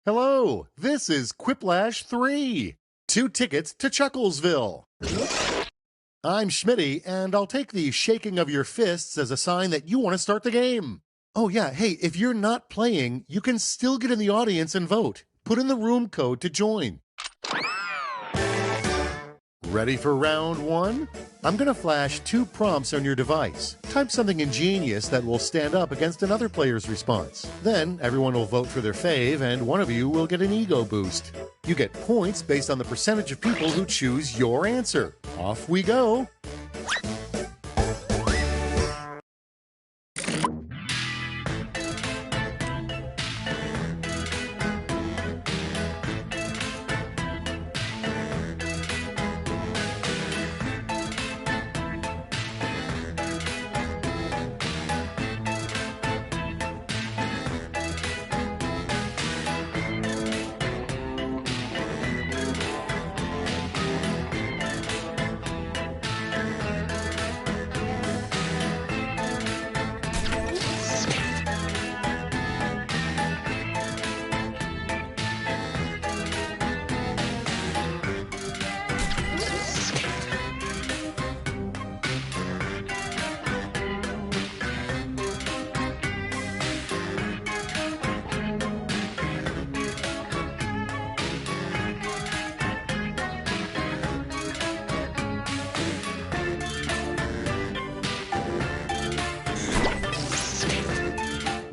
Hello, this is Quiplash 3. 2 tickets to Chucklesville. I'm Schmitty, and I'll take the shaking of your fists as a sign that you want to start the game. Oh yeah, hey, if you're not playing, you can still get in the audience and vote. Put in the room code to join. Ready for round 1? I'm going to flash 2 prompts on your device. Type something ingenious that will stand up against another player's response. Then everyone will vote for their fave, and one of you will get an ego boost. You get points based on the percentage of people who choose your answer. Off we go!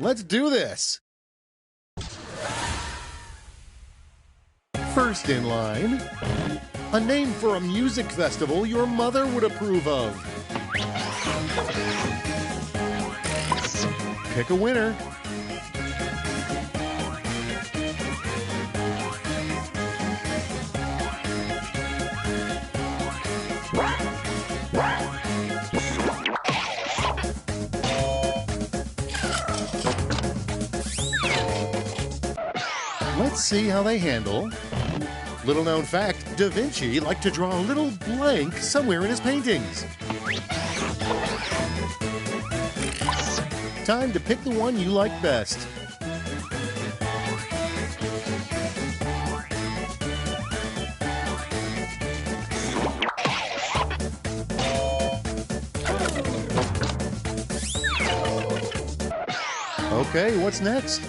Let's do this! First in line, a name for a music festival your mother would approve of. Pick a winner. Let's see how they handle. Little known fact, Da Vinci liked to draw a little blank somewhere in his paintings. Time to pick the one you like best. Okay, what's next?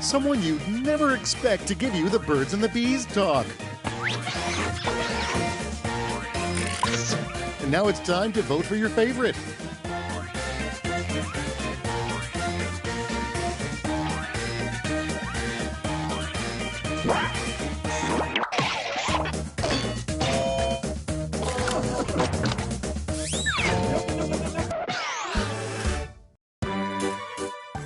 Someone you'd never expect to give you the birds and the bees talk. And now it's time to vote for your favorite.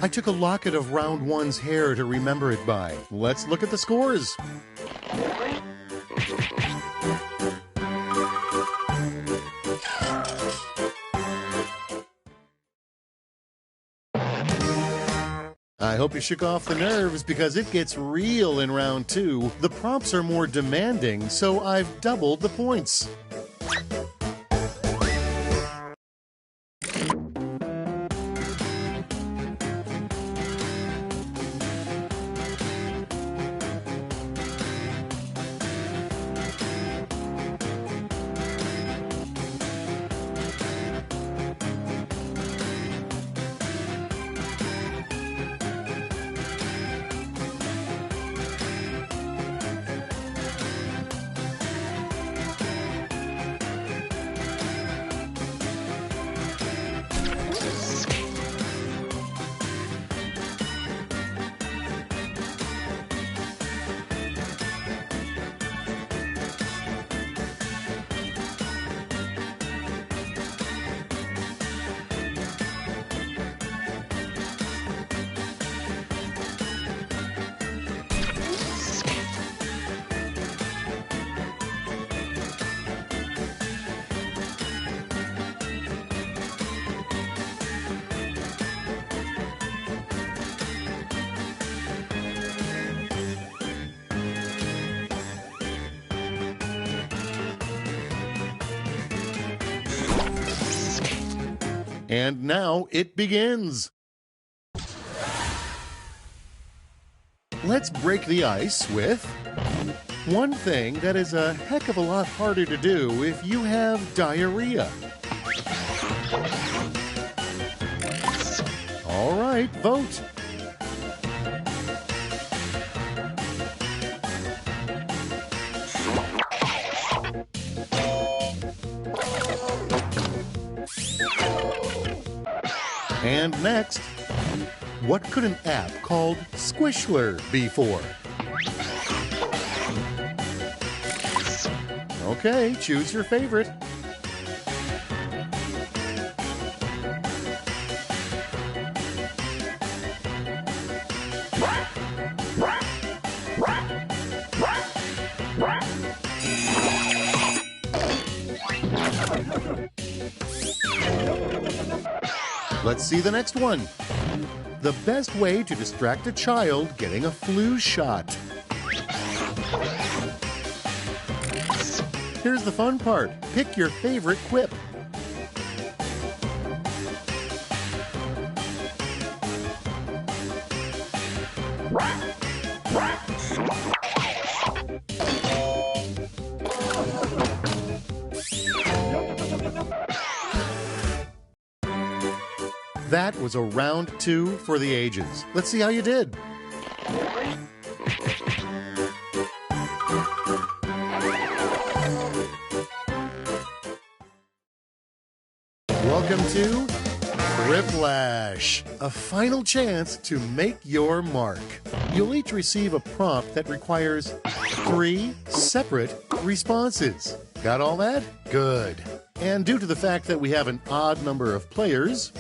I took a locket of round 1's hair to remember it by. Let's look at the scores. I hope you shook off the nerves because it gets real in round 2. The prompts are more demanding, so I've doubled the points. And now it begins. Let's break the ice with one thing that is a heck of a lot harder to do if you have diarrhea. All right, vote. And next, what could an app called Squishler be for? Okay, choose your favorite. Let's see the next one. The best way to distract a child getting a flu shot. Here's the fun part. Pick your favorite quip. That was a round 2 for the ages. Let's see how you did. Welcome to Quiplash, a final chance to make your mark. You'll each receive a prompt that requires 3 separate responses. Got all that? Good. And due to the fact that we have an odd number of players,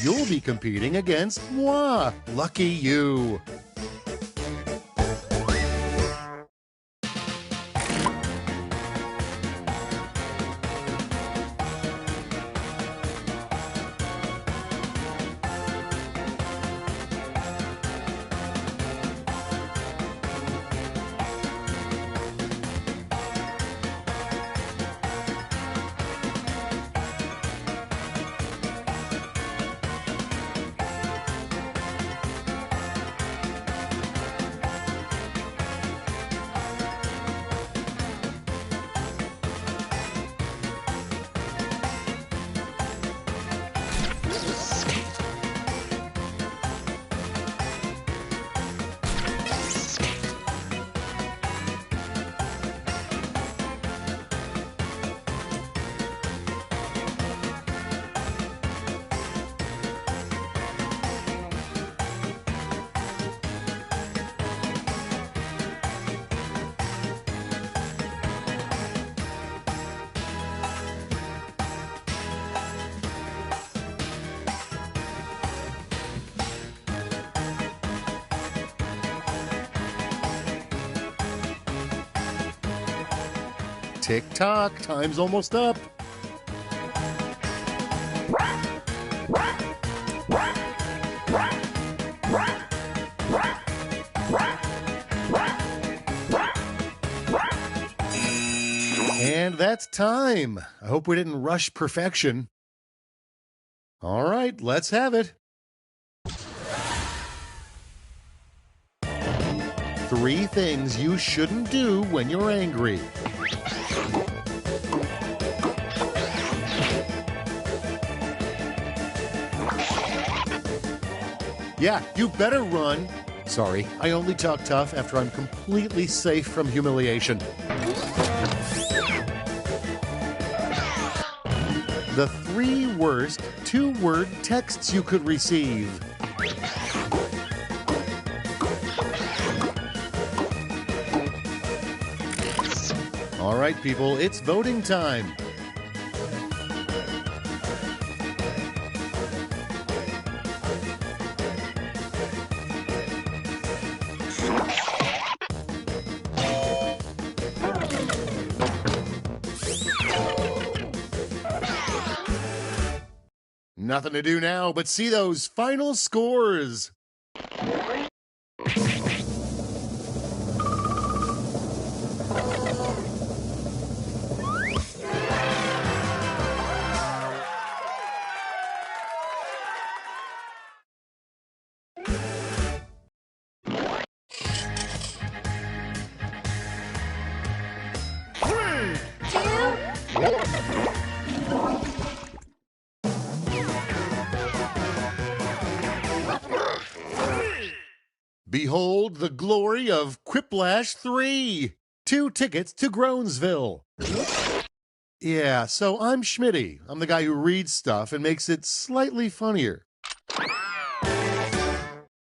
you'll be competing against moi. Lucky you. Tick-tock, time's almost up. And that's time. I hope we didn't rush perfection. All right, let's have it. 3 things you shouldn't do when you're angry. Yeah, you better run. Sorry, I only talk tough after I'm completely safe from humiliation. The 3 worst 2-word texts you could receive. All right, people, it's voting time. Nothing to do now but see those final scores. Behold the glory of Quiplash 3! 2 tickets to Groansville. Yeah, so I'm Schmitty. I'm the guy who reads stuff and makes it slightly funnier.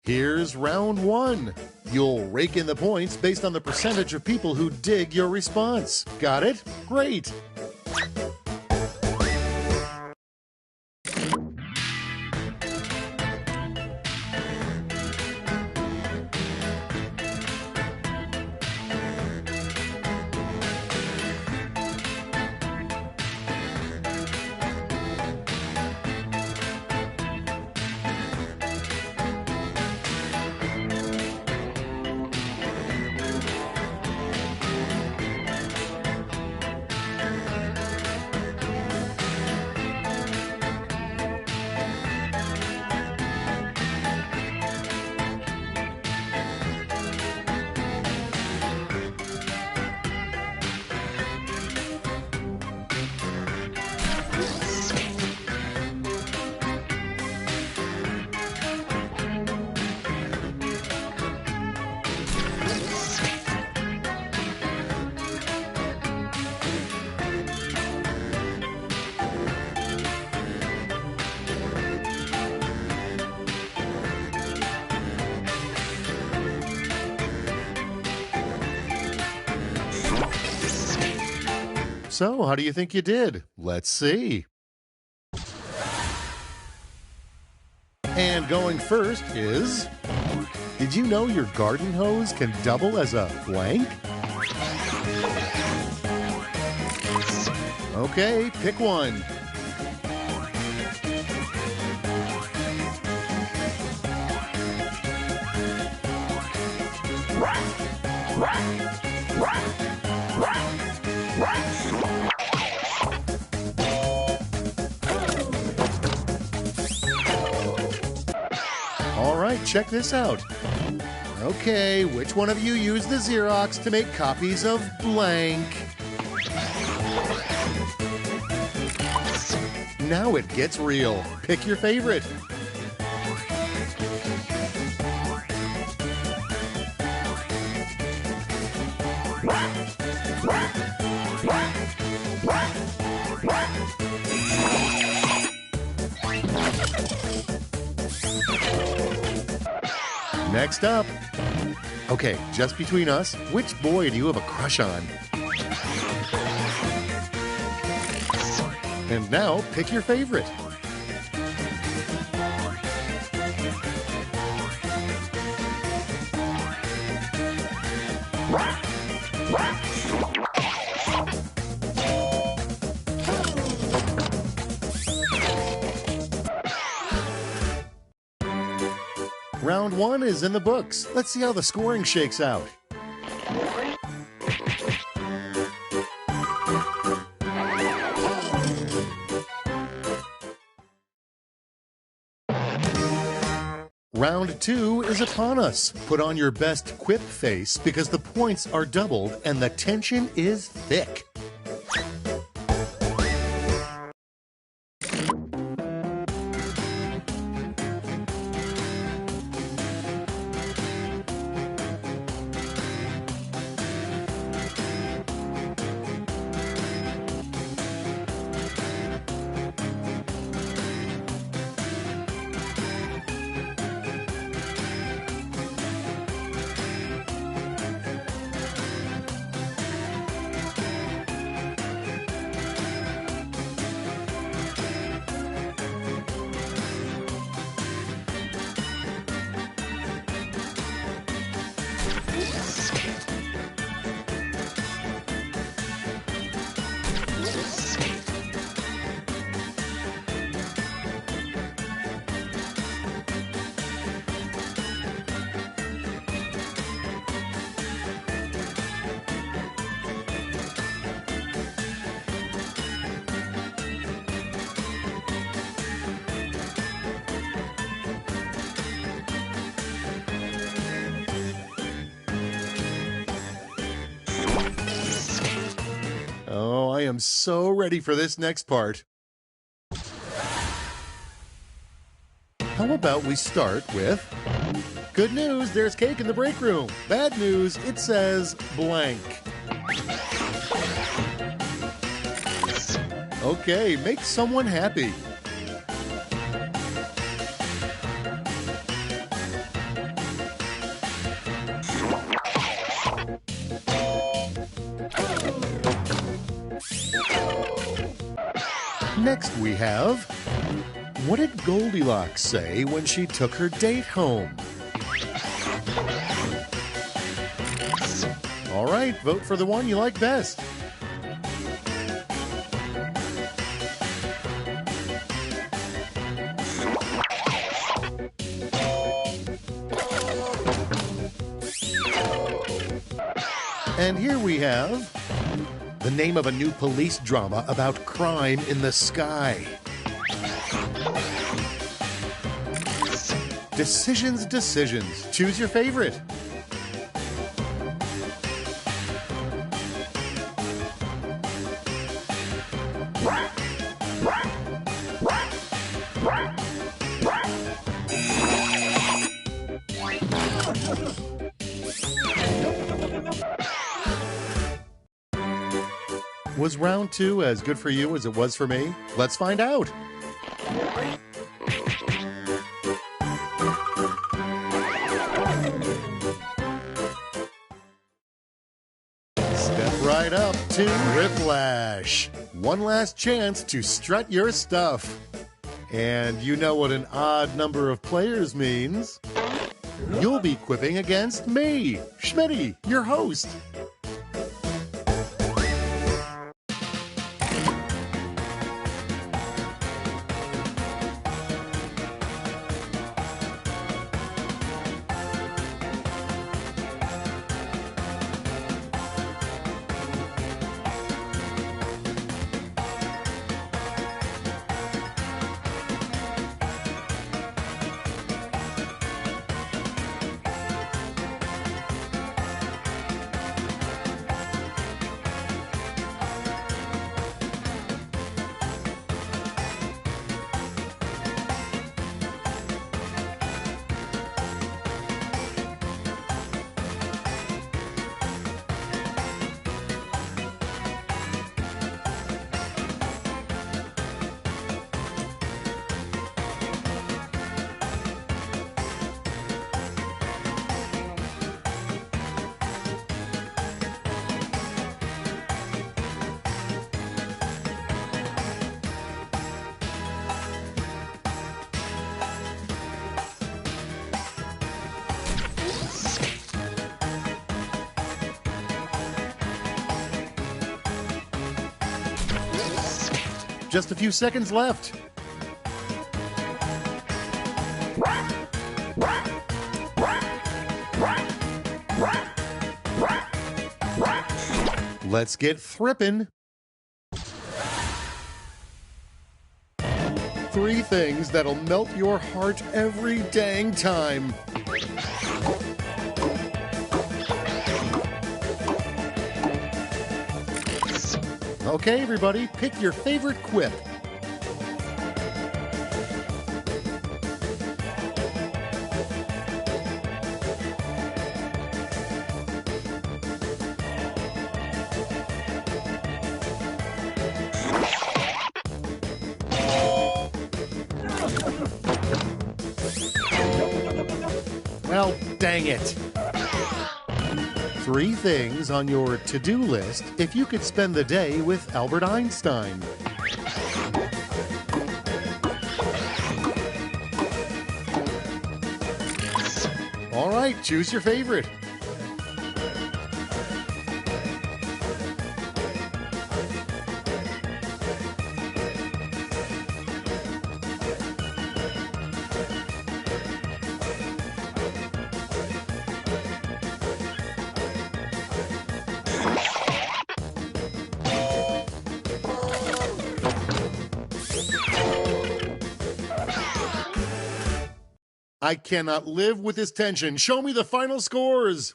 Here's round 1. You'll rake in the points based on the percentage of people who dig your response. Got it? Great! So, how do you think you did? Let's see. And going first is... Did you know your garden hose can double as a blank? Okay, pick one. All right, check this out. Okay, which one of you used the Xerox to make copies of blank? Now it gets real. Pick your favorite. Next up. Okay, just between us, which boy do you have a crush on? And now, pick your favorite. Round 1 is in the books. Let's see how the scoring shakes out. Round 2 is upon us. Put on your best quip face because the points are doubled and the tension is thick. am so ready for this next part. How about we start with... Good news, there's cake in the break room. Bad news, it says blank. Okay, make someone happy. Next we have, what did Goldilocks say when she took her date home? All right, vote for the one you like best. And here we have the name of a new police drama about crime in the sky. Decisions, decisions. Choose your favorite. Was round 2 as good for you as it was for me? Let's find out. Step right up to Quiplash. One last chance to strut your stuff. And you know what an odd number of players means. You'll be quipping against me, Schmitty, your host. Just a few seconds left. Let's get thrippin'. 3 things that'll melt your heart every dang time. Okay, everybody, pick your favorite quip. Well, dang it. 3 things on your to-do list if you could spend the day with Albert Einstein. All right, choose your favorite. I cannot live with this tension. Show me the final scores.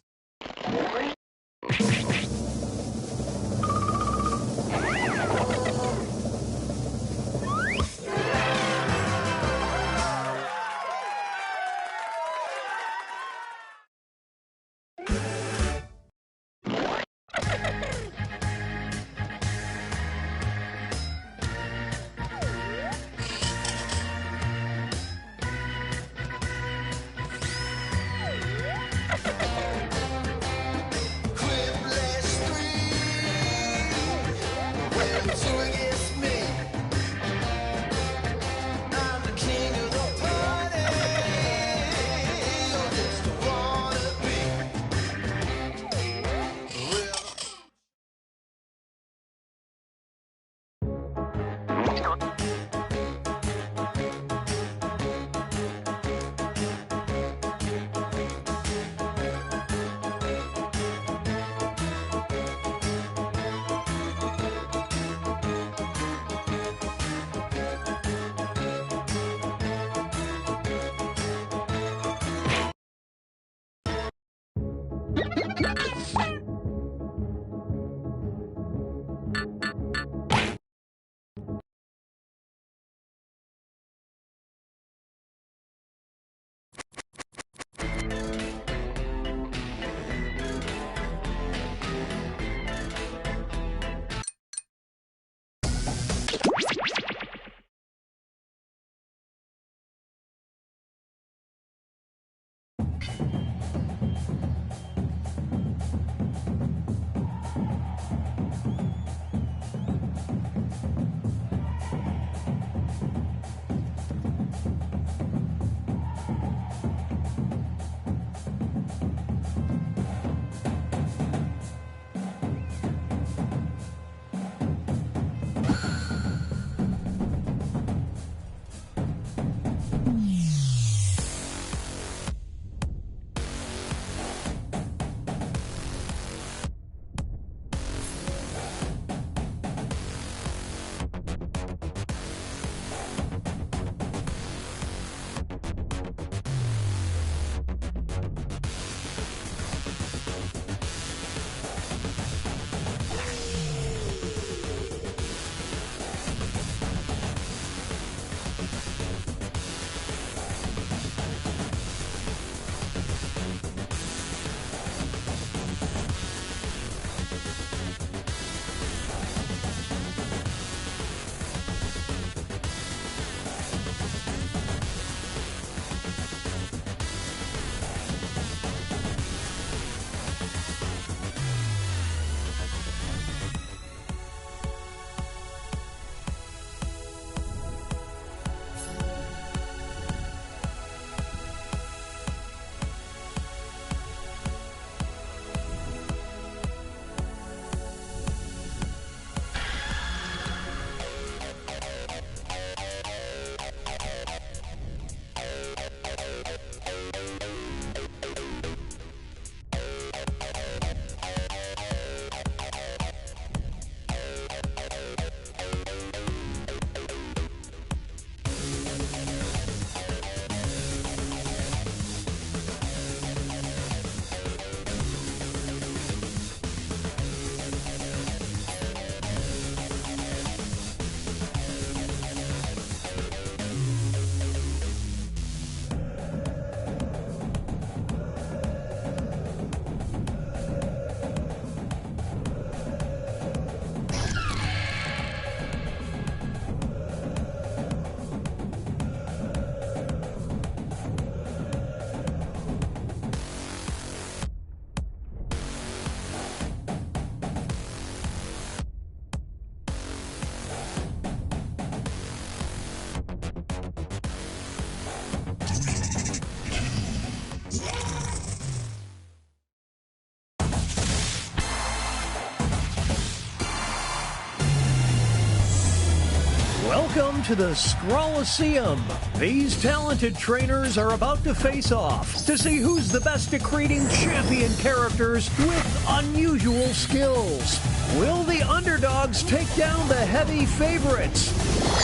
Welcome to the Scrolliseum. These talented trainers are about to face off to see who's the best at creating champion characters with unusual skills. Will the underdogs take down the heavy favorites?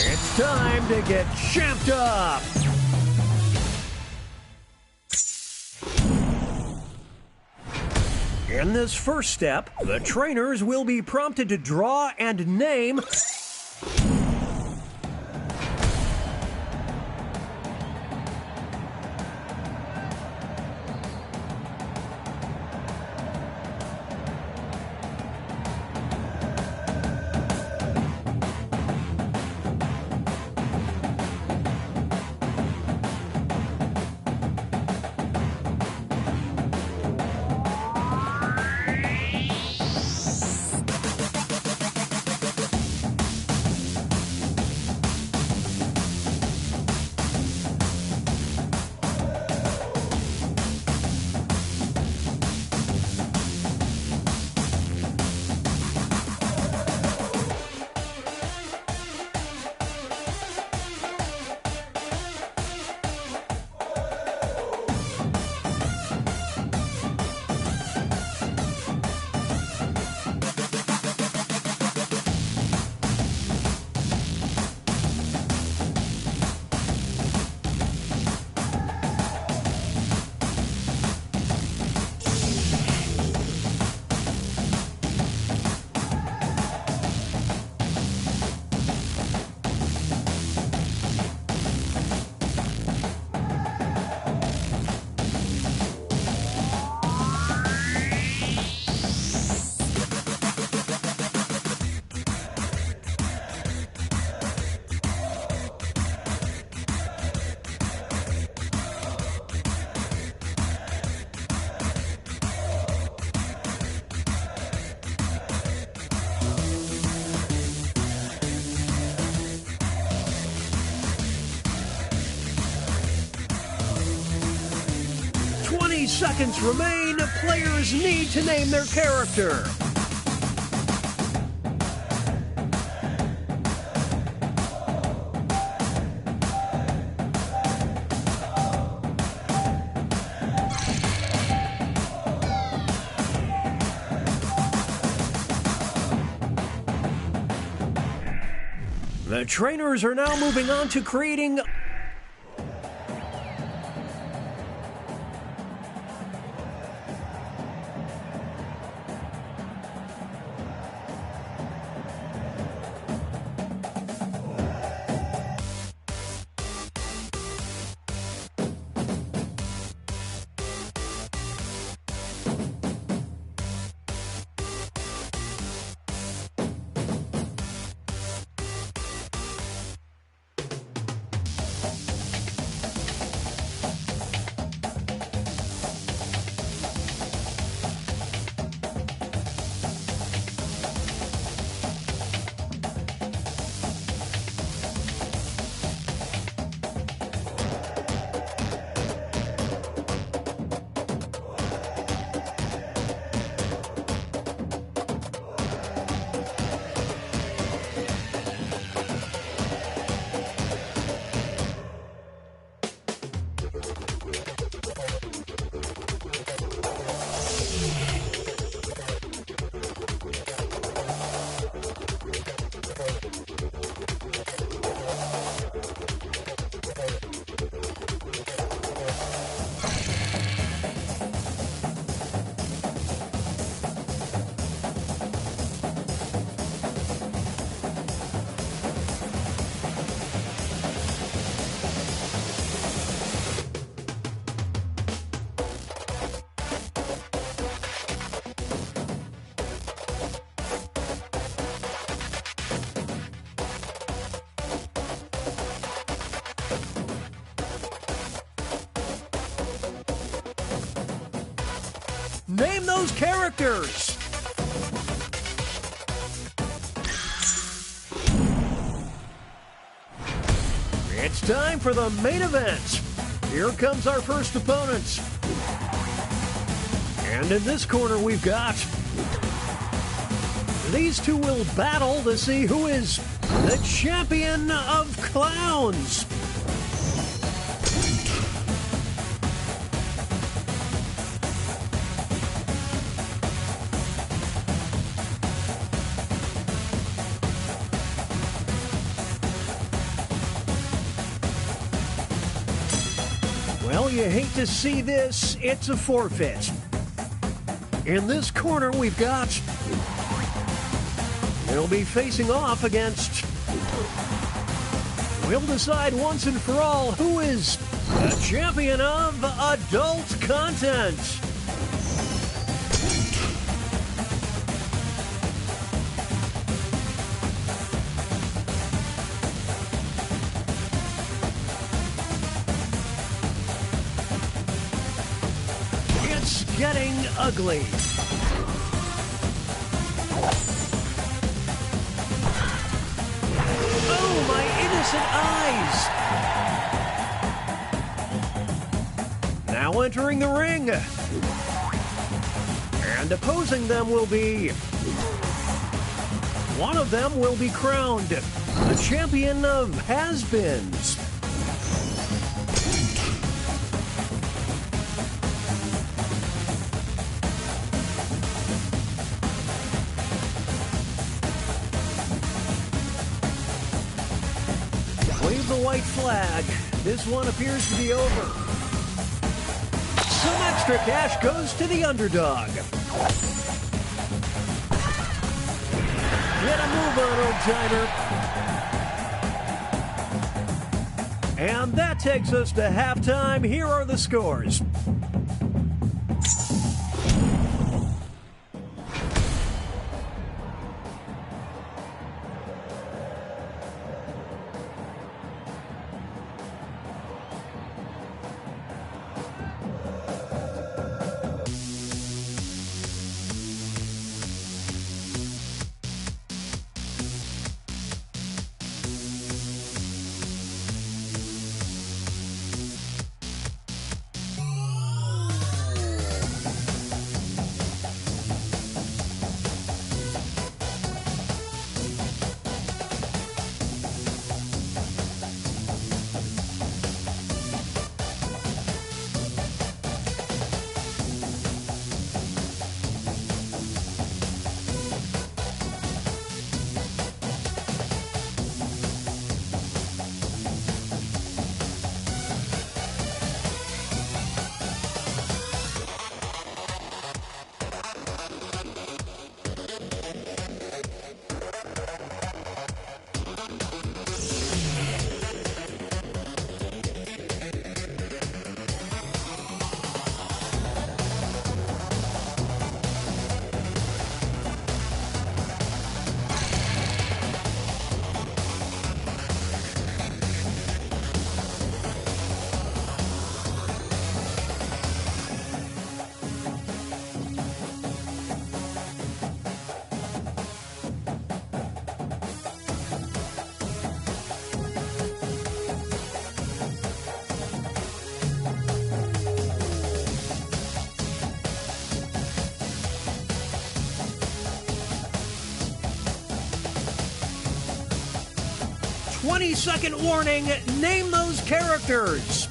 It's time to get champed up. In this first step, the trainers will be prompted to draw and name seconds remain. Players need to name their character. The trainers are now moving on to creating name those characters. It's time for the main event. Here comes our first opponent. And in this corner we've got... These two will battle to see who is the champion of clowns. Well, you hate to see this. It's a forfeit. In this corner, we've got... They'll be facing off against... We'll decide once and for all who is the champion of adult content. It's getting ugly. Oh, my innocent eyes! Now entering the ring. And opposing them will be... One of them will be crowned the champion of has-beens. Wave the white flag. This one appears to be over. Some extra cash goes to the underdog. Get a move on, old-timer. And that takes us to halftime. Here are the scores. 20-second warning. Name those characters.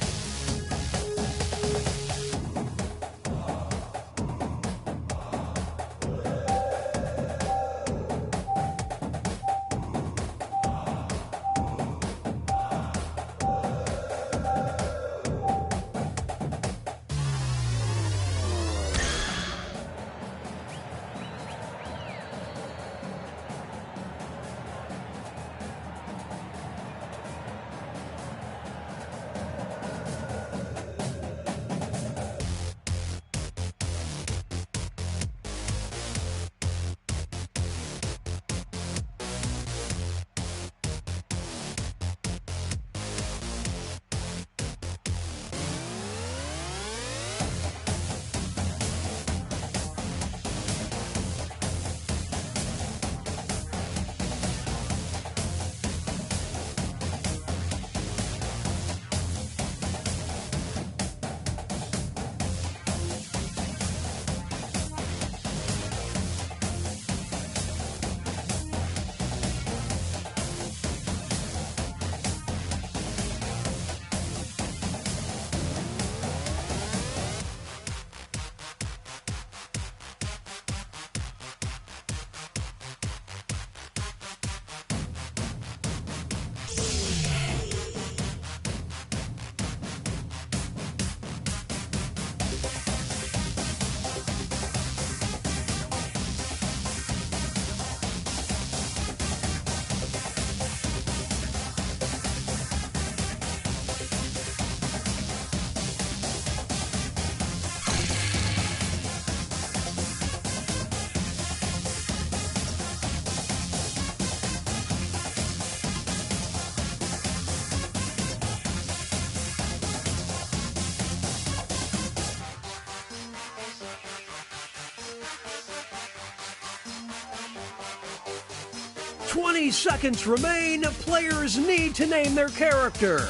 "20 seconds remain. Players need to name their character."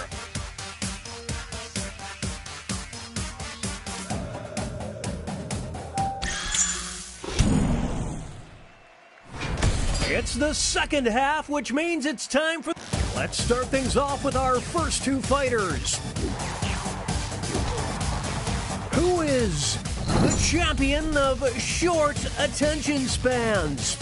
It's the second half, which means it's time for... Let's start things off with our first two fighters. Who is the champion of short attention spans?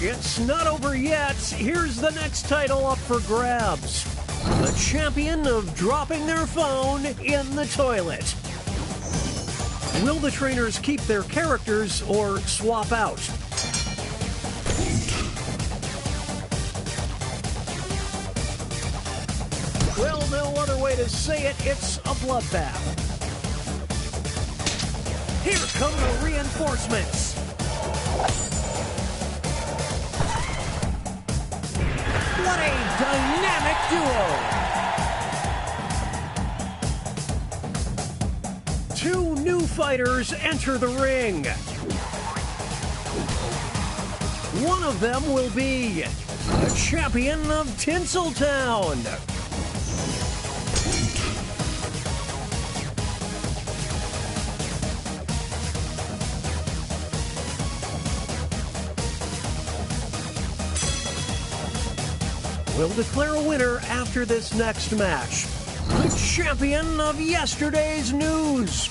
It's not over yet. Here's the next title up for grabs. The champion of dropping their phone in the toilet. Will the trainers keep their characters or swap out? Well, no other way to say it. It's a bloodbath. Here come the reinforcements. What a dynamic duo! Two new fighters enter the ring. One of them will be the champion of Tinseltown. We'll declare a winner after this next match. The champion of yesterday's news.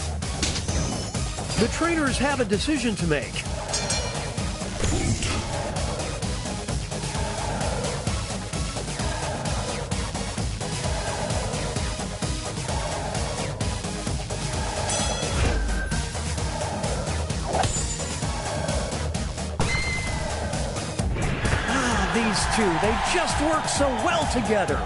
The trainers have a decision to make. These two, they just work so well together.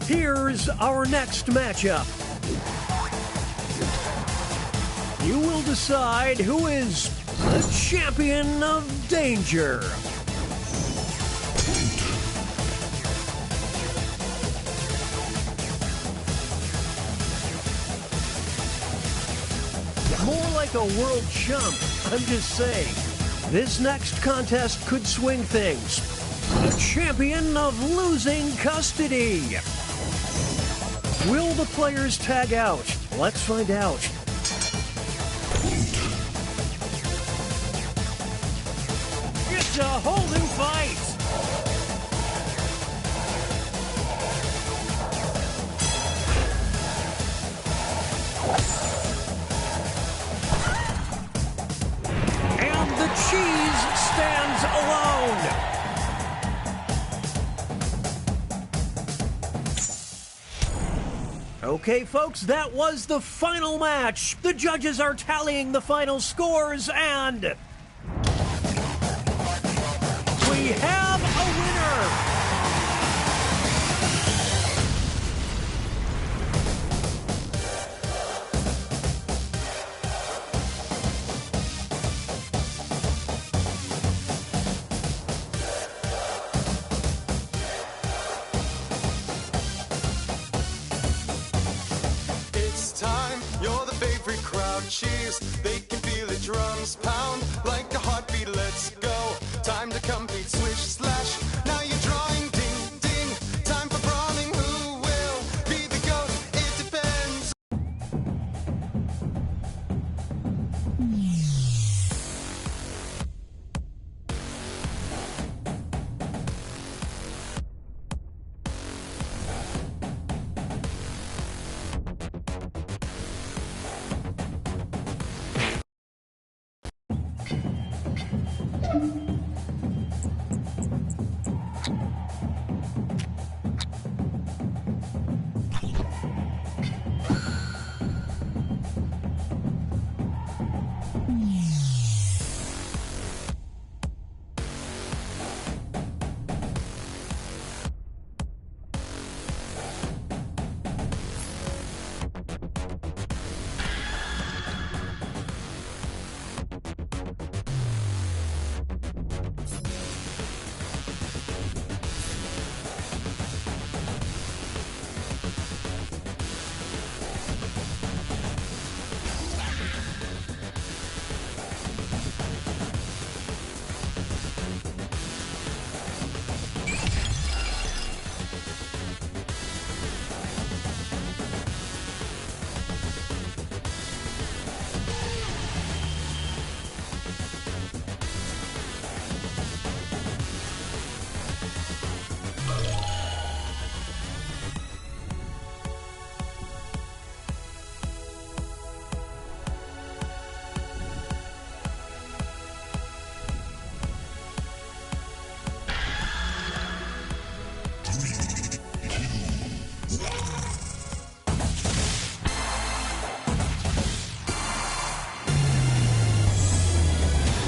Here's our next matchup. You will decide who is the champion of danger. More like a world chump. I'm just saying, this next contest could swing things. the champion of losing custody. Will the players tag out? Let's find out. It's a holding fight. And the cheese stands alone. Okay, folks, that was the final match. The judges are tallying the final scores, and we have a winner. Cheers, they can feel the drums pound like a heartbeat. Let's go, time to compete, swish, slash. Now you're drawing, ding, ding. Time for brawling, who will be the goat? It depends.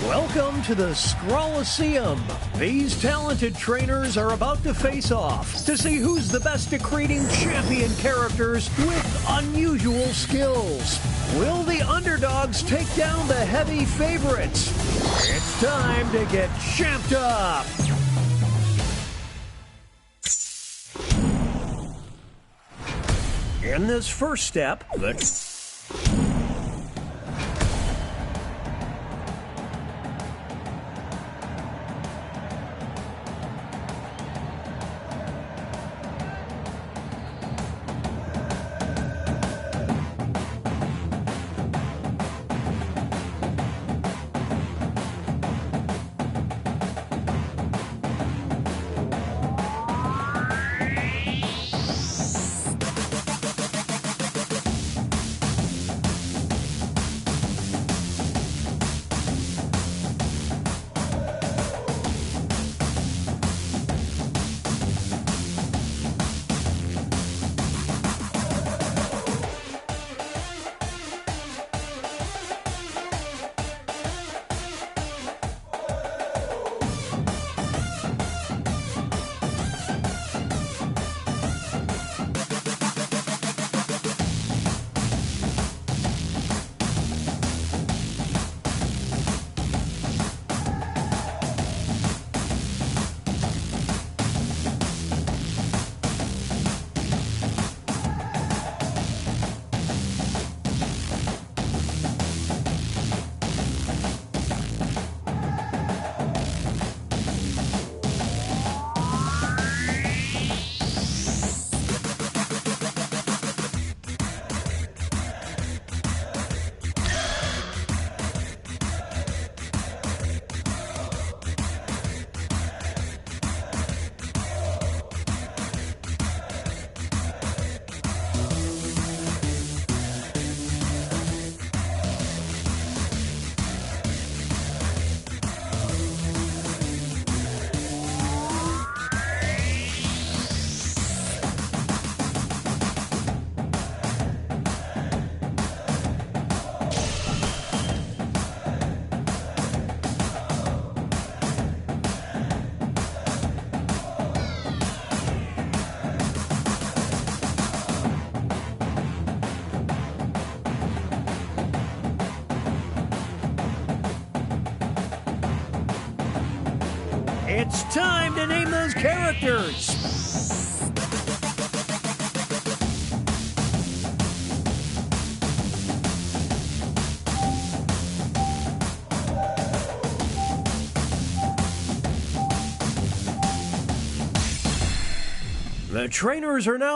Welcome to the Scrollaceum. These talented trainers are about to face off to see who's the best at creating champion characters with unusual skills. Will the underdogs take down the heavy favorites? It's time to get champed up. In this first step, time to name those characters. The trainers are now...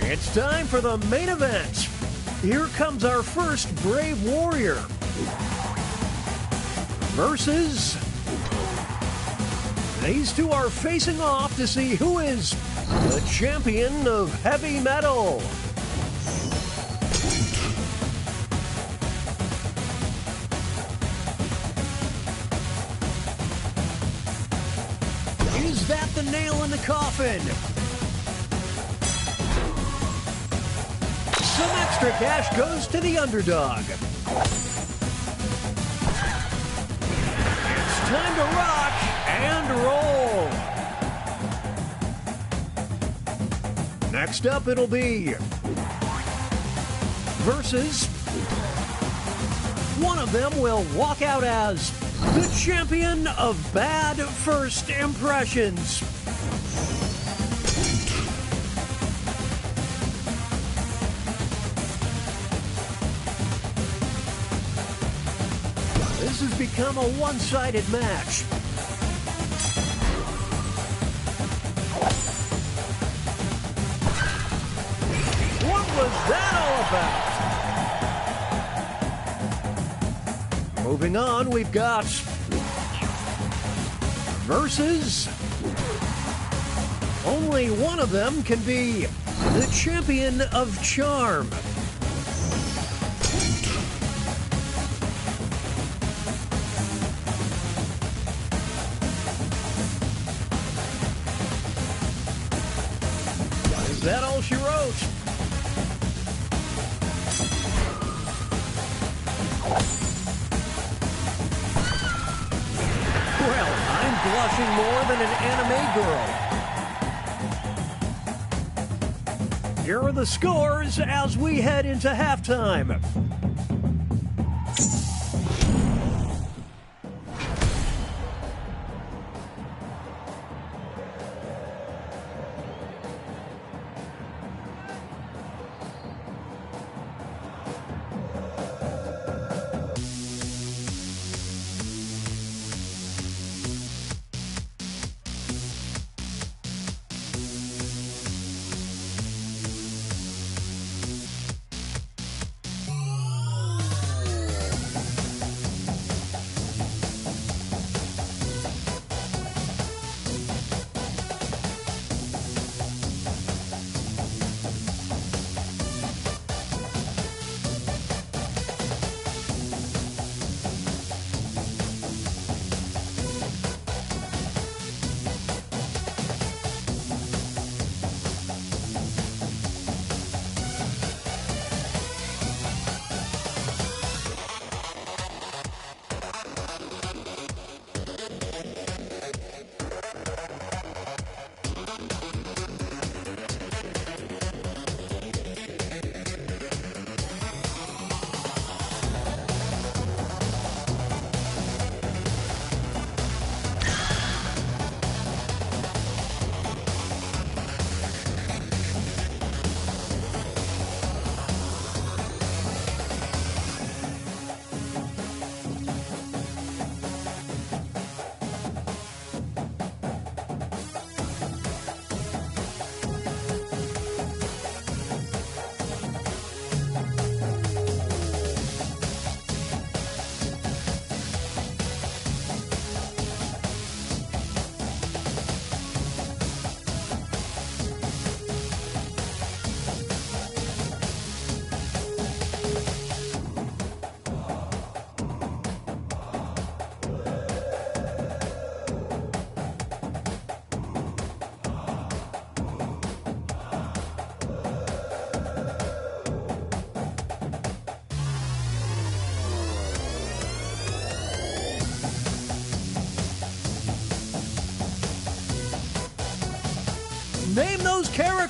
It's time for the main event. Here comes our first Brave Warrior versus... These two are facing off to see who is the champion of heavy metal. Is that the nail in the coffin? Some extra cash goes to the underdog. It's time to rock and roll. Next up, it'll be versus... One of them will walk out as the champion of bad first impressions. This has become a one-sided match. What was that all about? Moving on, we've got versus... Only one of them can be the champion of charm. Is that all she wrote? Well, I'm blushing more than an anime girl. Here are the scores as we head into halftime.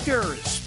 characters.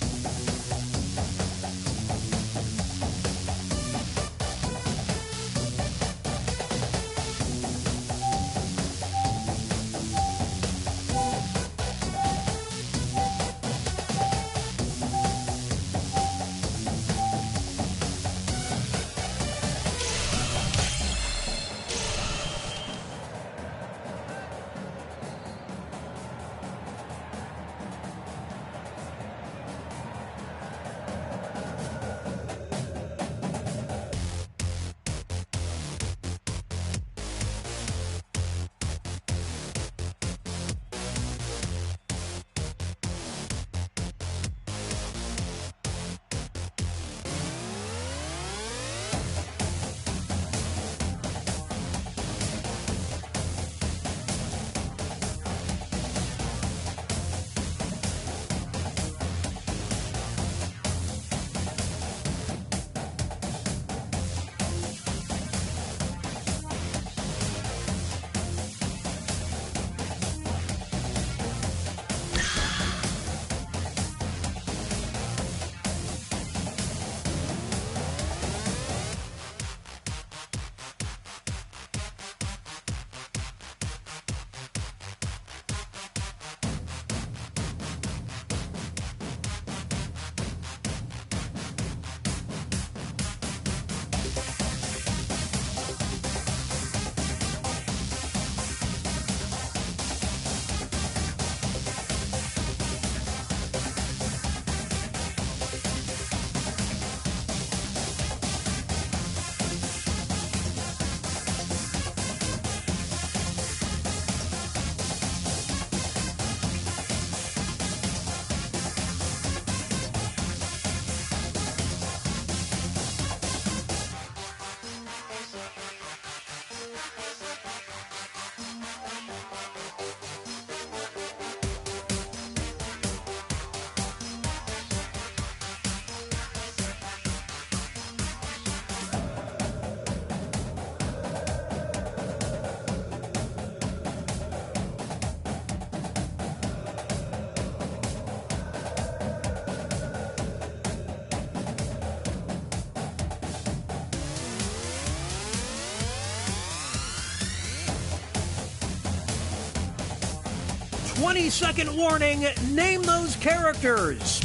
"20-second warning, name those characters."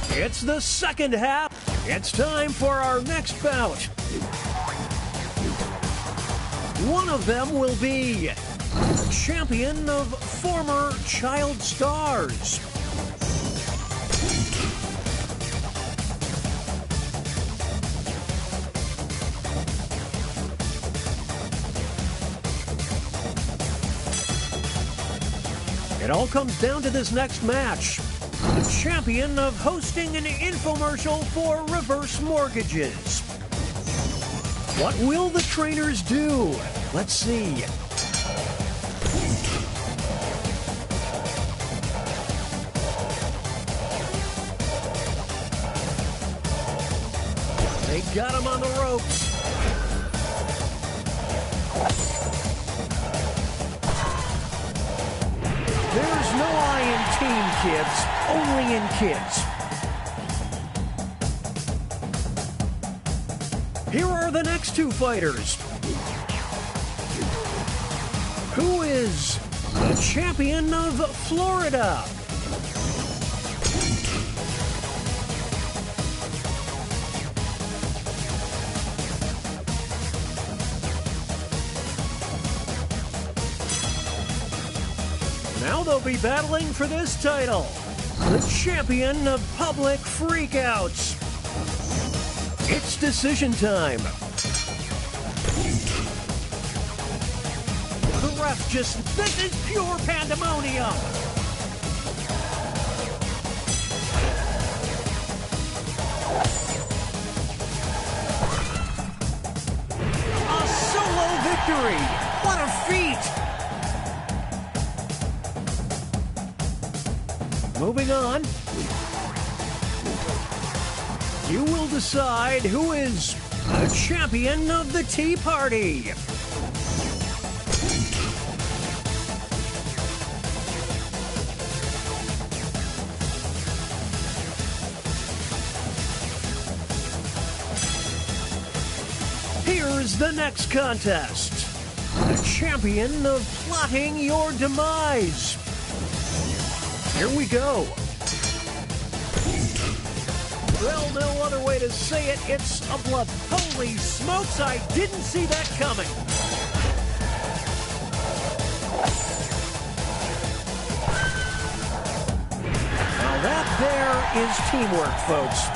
It's the second half. It's time for our next bout. One of them will be champion of former child stars. It all comes down to this next match. The champion of hosting an infomercial for reverse mortgages. What will the trainers do? Let's see. They got him on the ropes. There's no I in team, kids. Only in kids. Here are the next two fighters. Who is the champion of Florida? Now they'll be battling for this title. The champion of public freakouts. It's decision time. The ref this is pure pandemonium. A solo victory. What a feat. Moving on. You will decide who is the champion of the Tea Party. Here's the next contest. The champion of plotting your demise. Here we go. Well, no other way to say it, it's a blood. Holy smokes, I didn't see that coming. Now that there is teamwork, folks.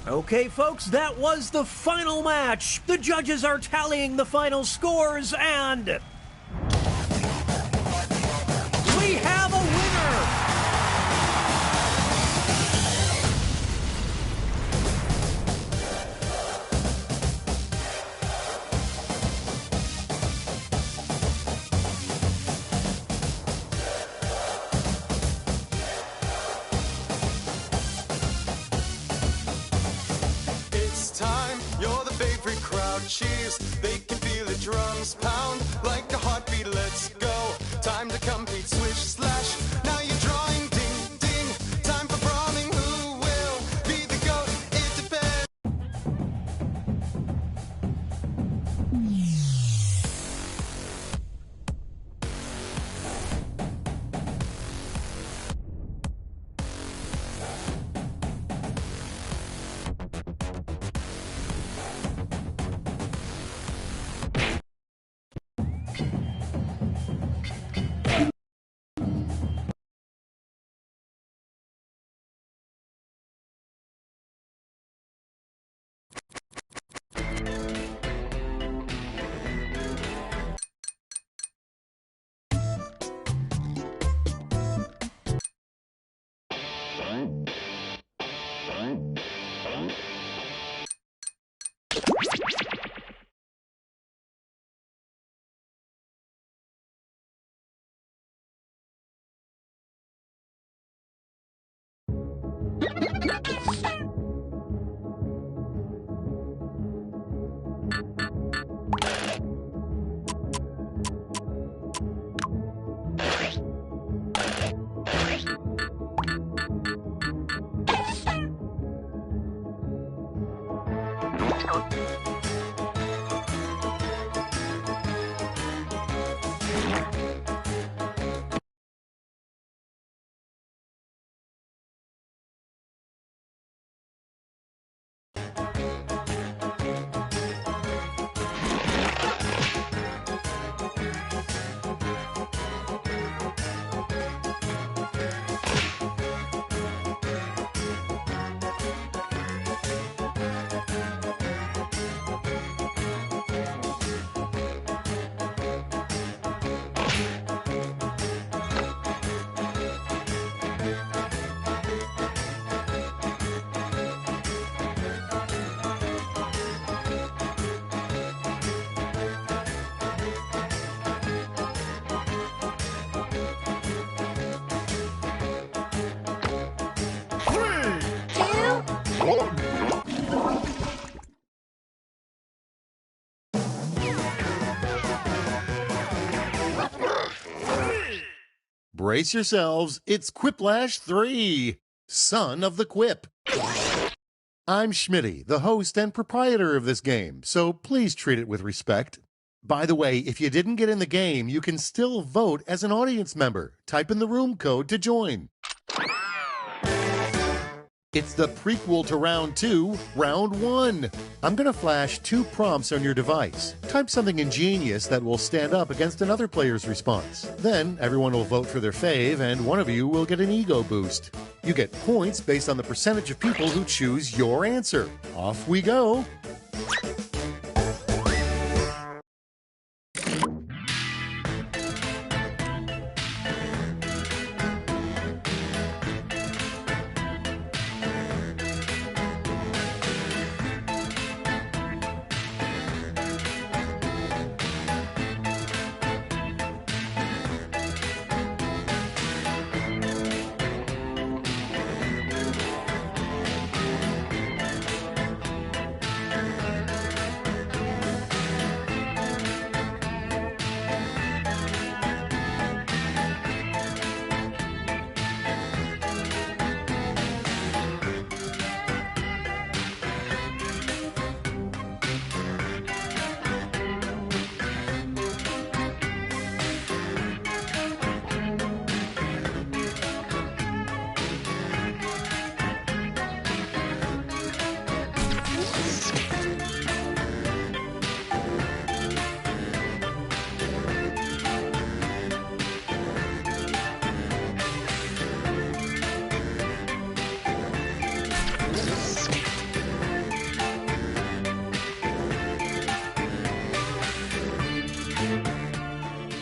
Okay, folks, that was the final match. The judges are tallying the final scores, and we have a winner! It's time, you're the favorite crowd. Cheers, they can feel the drums pound like a heartbeat. Let's go. Time to compete, swish, slash. Now you're drawing, ding, ding. Time for brawling. Who will be the goat? It depends. Brace yourselves, it's Quiplash 3, Son of the Quip. I'm Schmitty, the host and proprietor of this game, so please treat it with respect. By the way, if you didn't get in the game, you can still vote as an audience member. Type in the room code to join. It's the prequel to round 2, round 1. I'm going to flash 2 prompts on your device. Type something ingenious that will stand up against another player's response. Then everyone will vote for their fave and one of you will get an ego boost. You get points based on the percentage of people who choose your answer. Off we go.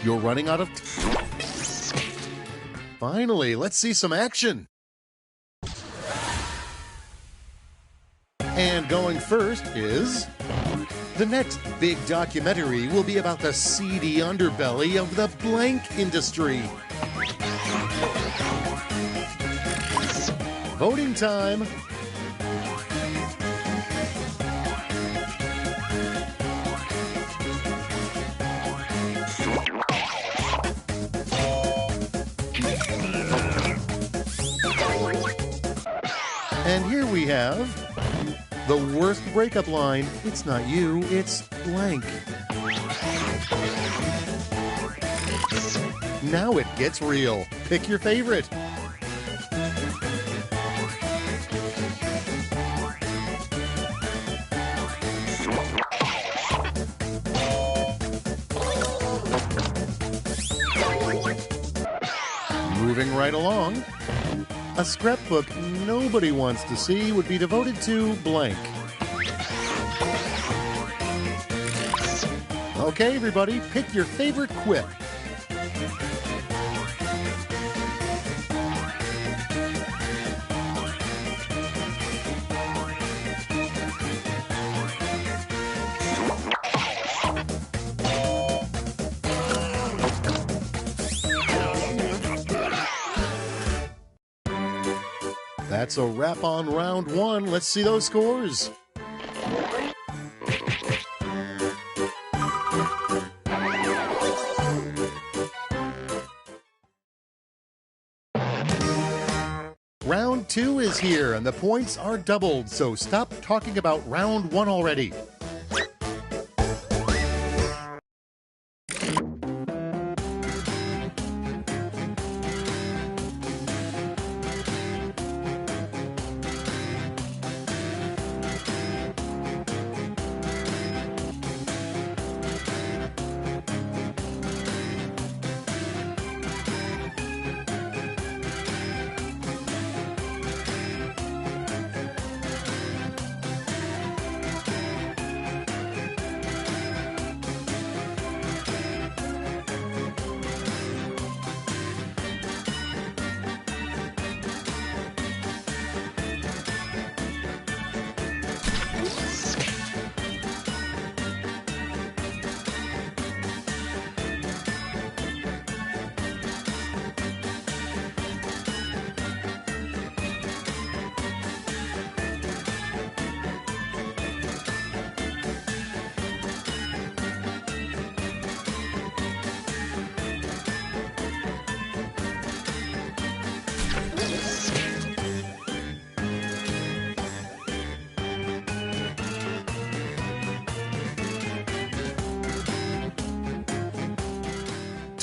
You're running out of Finally, let's see some action. And going first is... The next big documentary will be about the seedy underbelly of the blank industry. Voting time. And here we have the worst breakup line. It's not you, it's blank. Now it gets real. Pick your favorite. Moving right along. A scrapbook nobody wants to see would be devoted to blank. Okay, everybody, pick your favorite quip. That's a wrap on round one. Let's see those scores. Round two is here, and the points are doubled, so stop talking about round one already.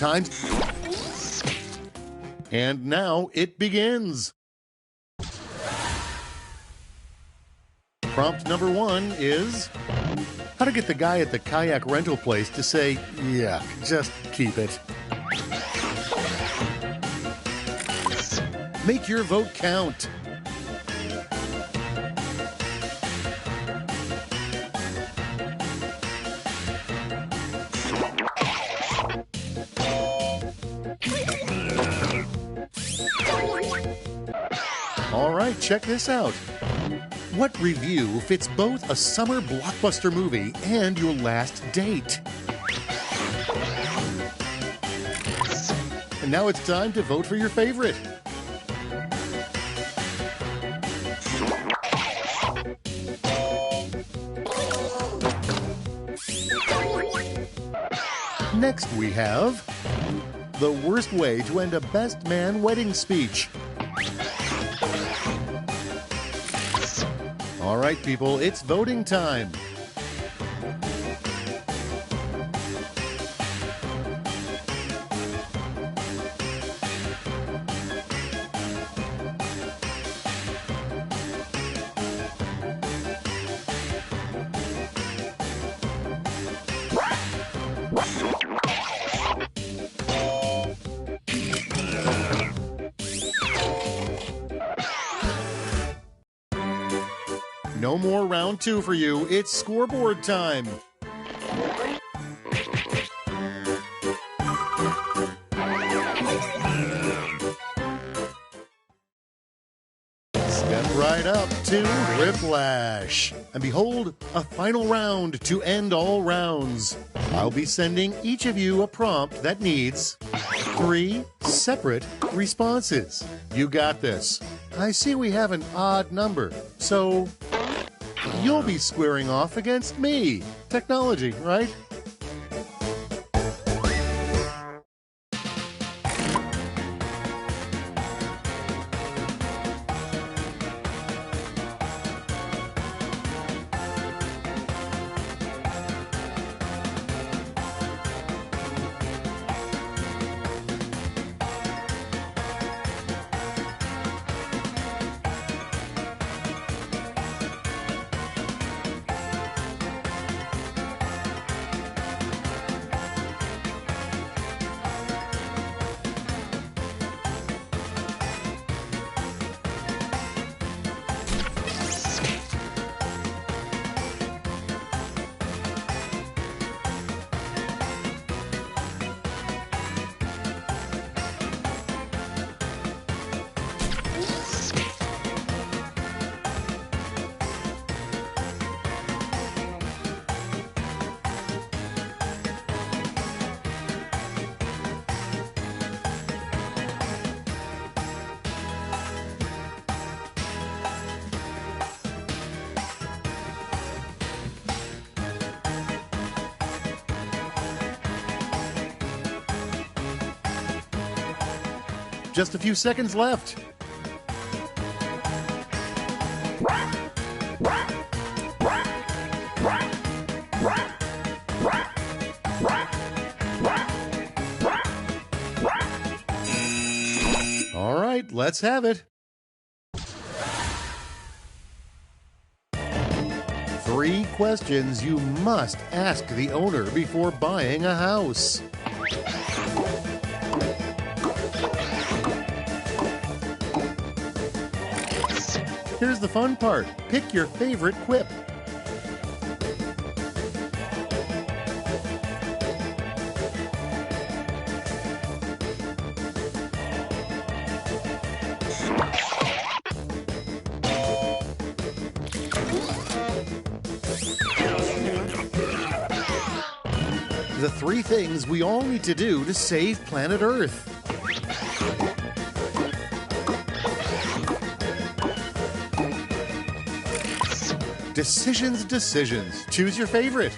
Time. And now it begins. Prompt number one is how to get the guy at the kayak rental place to say, yeah, just keep it. Make your vote count. All right, check this out. What review fits both a summer blockbuster movie and your last date? And now it's time to vote for your favorite. Next we have the worst way to end a best man wedding speech. All right, people, it's voting time. No more round two for you. It's scoreboard time. to Quiplash. And behold, a final round to end all rounds. I'll be sending each of you a prompt that needs 3 separate responses. You got this. I see we have an odd number, so you'll be squaring off against me. Technology, right? Just a few seconds left. All right, let's have it. 3 questions you must ask the owner before buying a house. Here's the fun part. Pick your favorite quip. The 3 things we all need to do to save planet Earth. Decisions, decisions. Choose your favorite.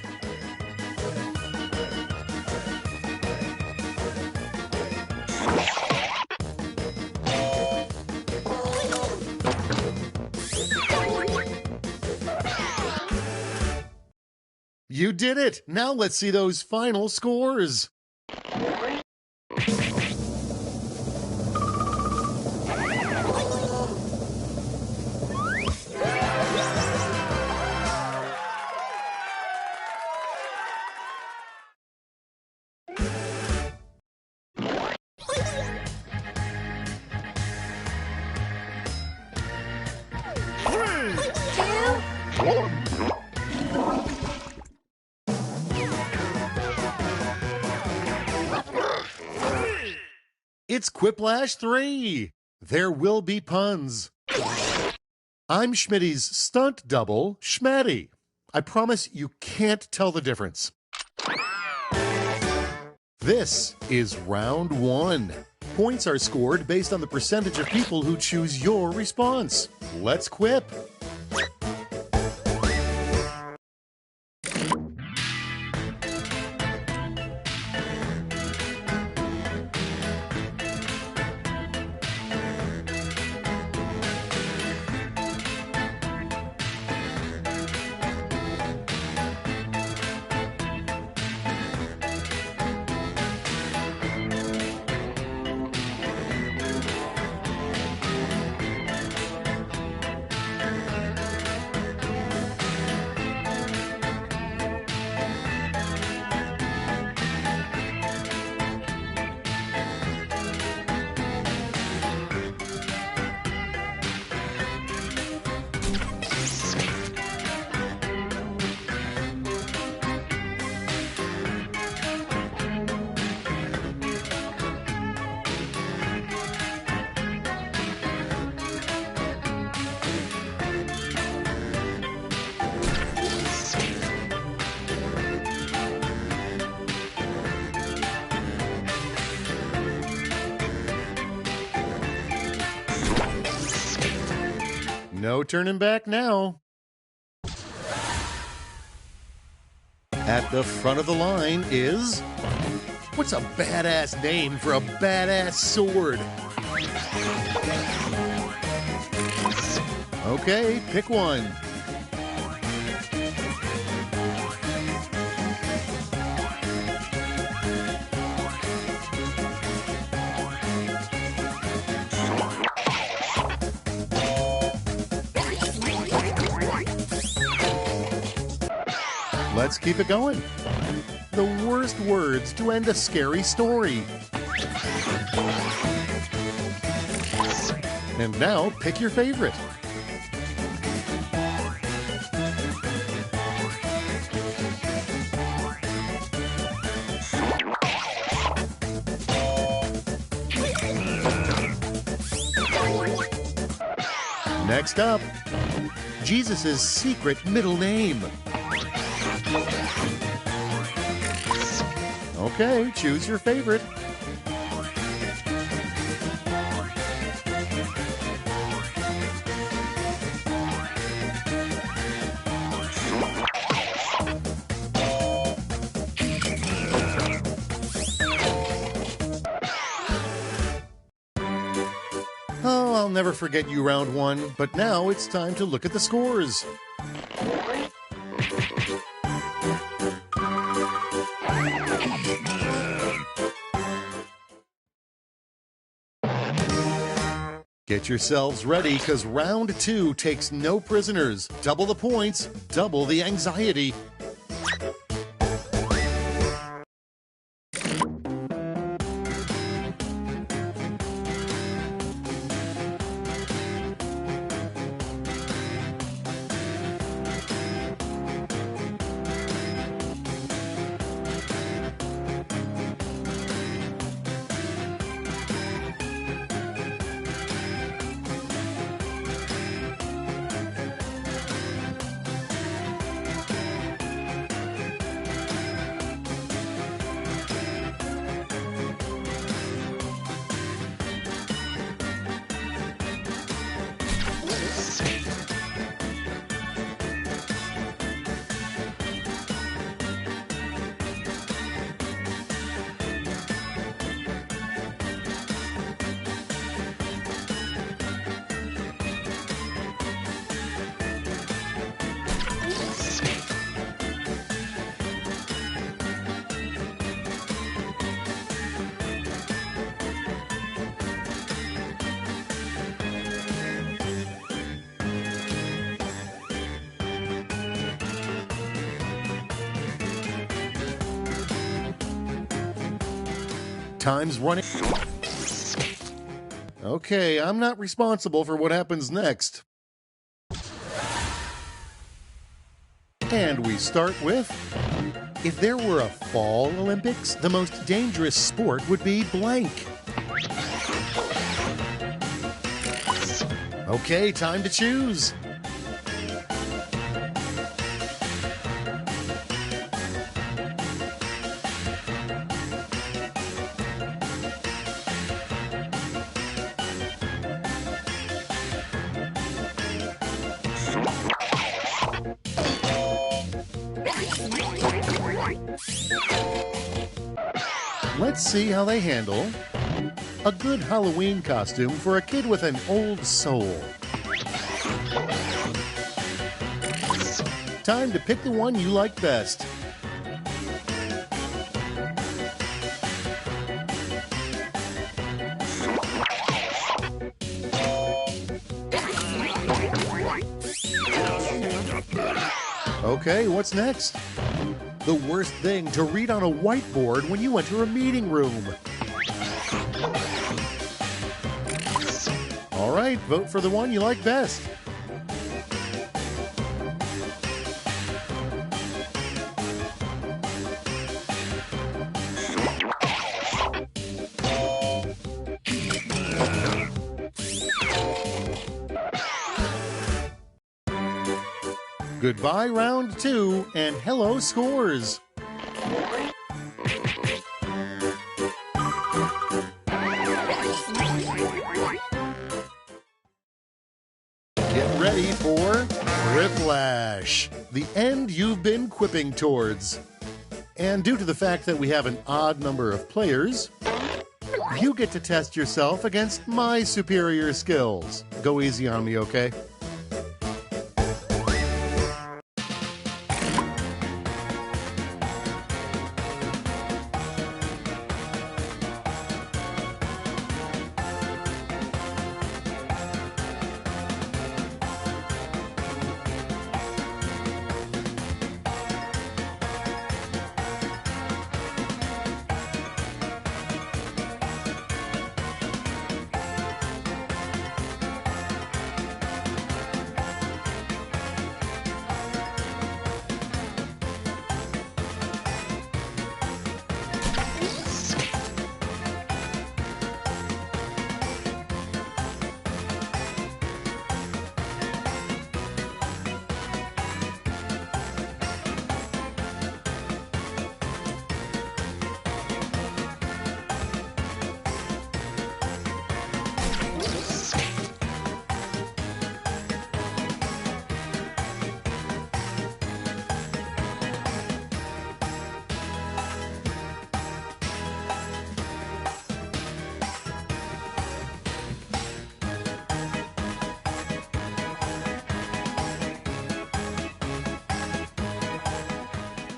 You did it! Now let's see those final scores. It's Quiplash 3. There will be puns. I'm Schmitty's stunt double, Schmatty. I promise you can't tell the difference. This is round 1. Points are scored based on the percentage of people who choose your response. Let's quip. No turning back now. At the front of the line is... What's a badass name for a badass sword? Okay, pick one. Let's keep it going. The worst words to end a scary story. And now pick your favorite. Next up, Jesus' secret middle name. Okay, choose your favorite. Oh, I'll never forget you, round one, but now it's time to look at the scores. Get yourselves ready, because round two takes no prisoners. Double the points, double the anxiety. Time's running. Okay, I'm not responsible for what happens next. And we start with, if there were a fall Olympics, the most dangerous sport would be blank. Okay, time to choose. Let's see how they handle a good Halloween costume for a kid with an old soul. Time to pick the one you like best. Okay, what's next? The worst thing to read on a whiteboard when you enter a meeting room. All right, vote for the one you like best. Goodbye, round two, and hello, scores. Get ready, Quiplash, the end you've been quipping towards. And due to the fact that we have an odd number of players, you get to test yourself against my superior skills. Go easy on me, okay?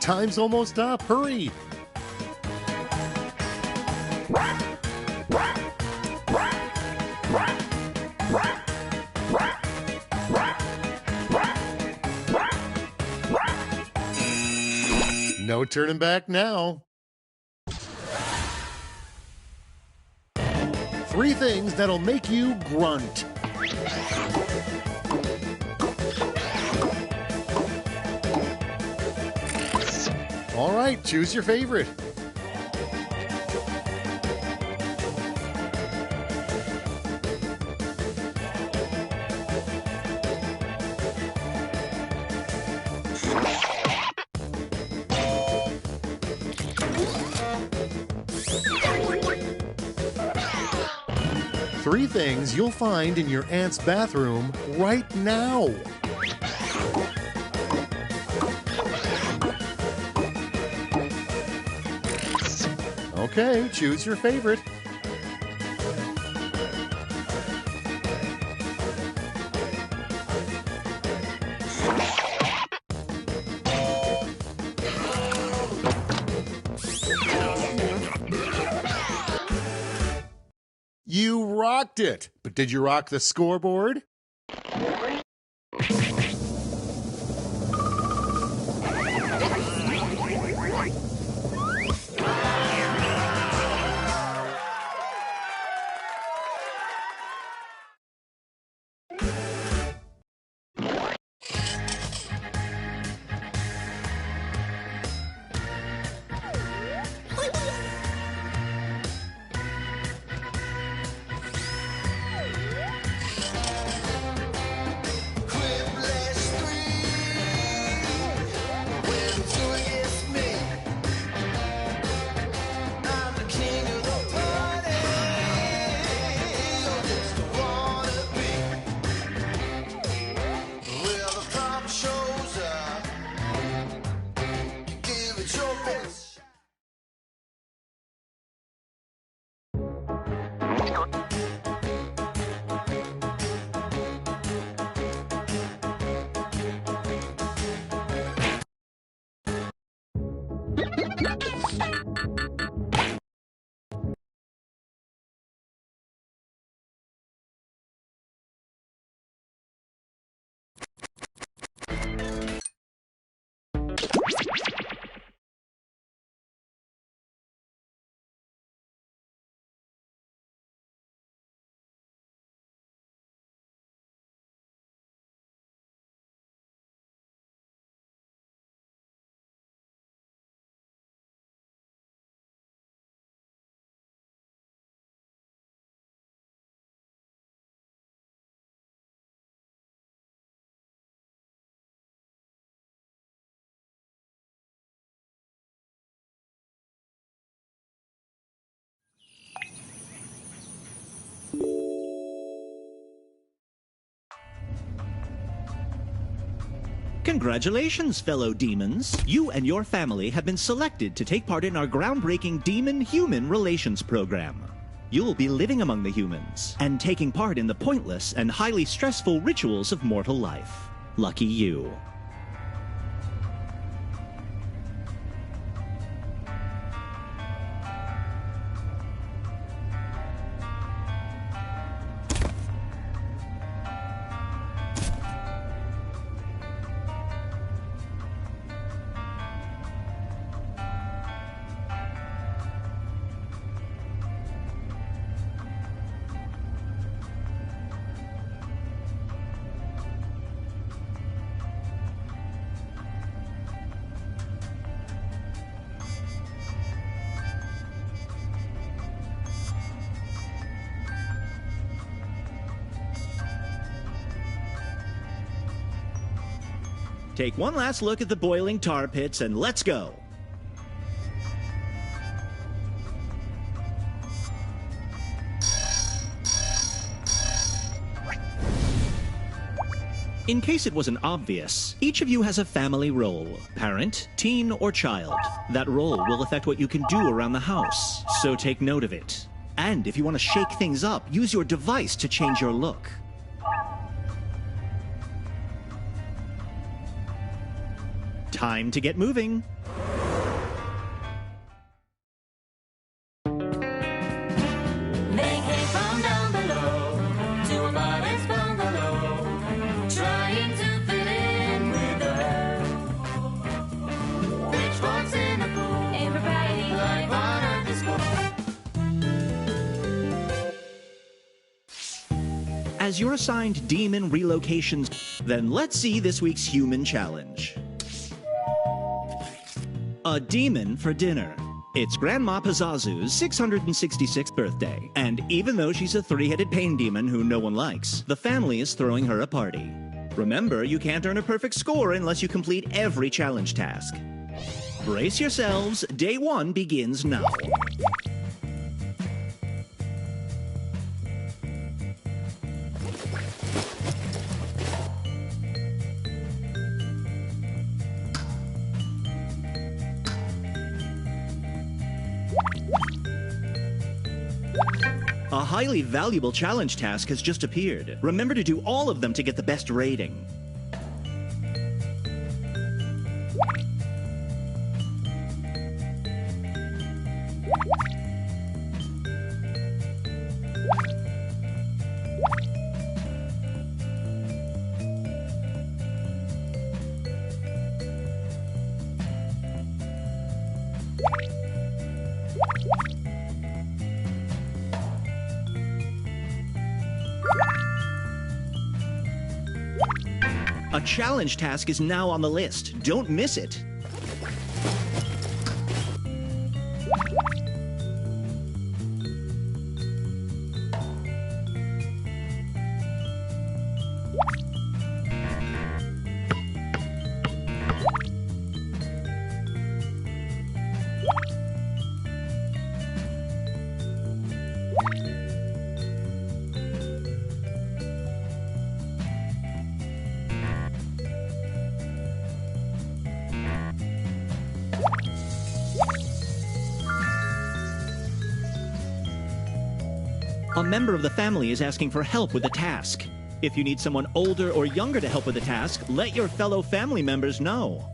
Time's almost up. Hurry! No turning back now. 3 things that'll make you grunt. All right, choose your favorite. Three things you'll find in your aunt's bathroom right now. Okay, choose your favorite. You rocked it! But did you rock the scoreboard? Quiplash 3. When two against me, I'm the king of the party. You're just a wannabe. Well, the problem shows up. You give it your best. Congratulations, fellow demons. You and your family have been selected to take part in our groundbreaking Demon-Human Relations program. You'll be living among the humans and taking part in the pointless and highly stressful rituals of mortal life. Lucky you. Take one last look at the boiling tar pits and let's go. In case it wasn't obvious, each of you has a family role: parent, teen, or child. That role will affect what you can do around the house, so take note of it. And if you want to shake things up, use your device to change your look. Time to get moving. They came from down below to a modest bungalow, trying to fit in with the herd. Pitchforks in the pool, impropriety, life on earth is cool. As you're assigned demon relocations, then let's see this week's human challenge. A demon for dinner. It's Grandma Pazazu's 666th birthday, and even though she's a three-headed pain demon who no one likes, the family is throwing her a party. Remember, you can't earn a perfect score unless you complete every challenge task. Brace yourselves, day one begins now. A highly valuable challenge task has just appeared. Remember to do all of them to get the best rating. A challenge task is now on the list. Don't miss it. A member of the family is asking for help with a task. If you need someone older or younger to help with the task, let your fellow family members know.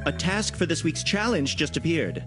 A task for this week's challenge just appeared.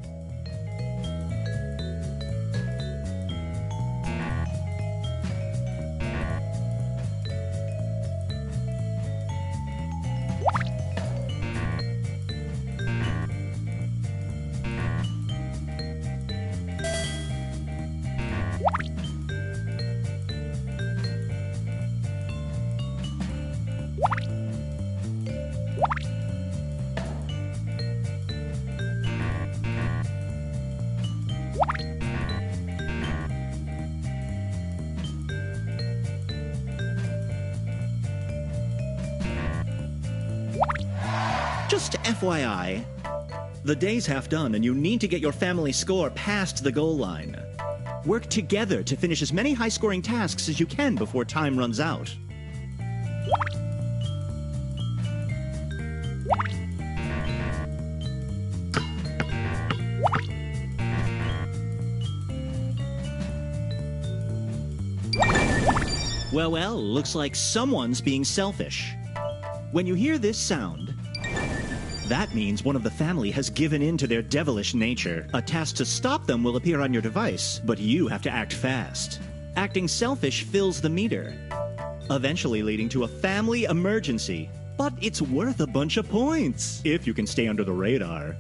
Just FYI, the day's half done and you need to get your family score past the goal line. Work together to finish as many high-scoring tasks as you can before time runs out. Well, looks like someone's being selfish. When you hear this sound, that means one of the family has given in to their devilish nature. A task to stop them will appear on your device, but you have to act fast. Acting selfish fills the meter, eventually leading to a family emergency. But it's worth a bunch of points, if you can stay under the radar.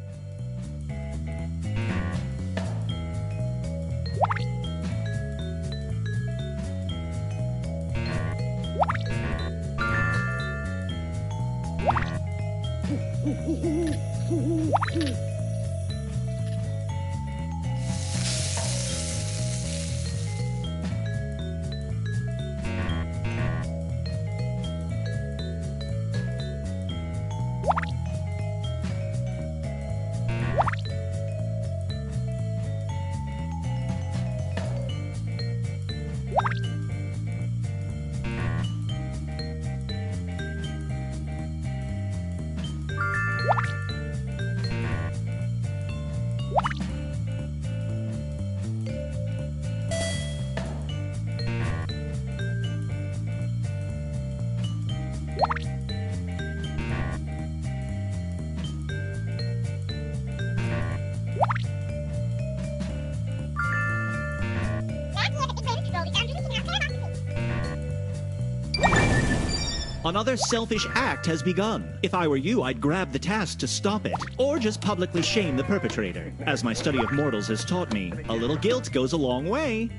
Another selfish act has begun. If I were you, I'd grab the task to stop it, or just publicly shame the perpetrator. As my study of mortals has taught me, a little guilt goes a long way.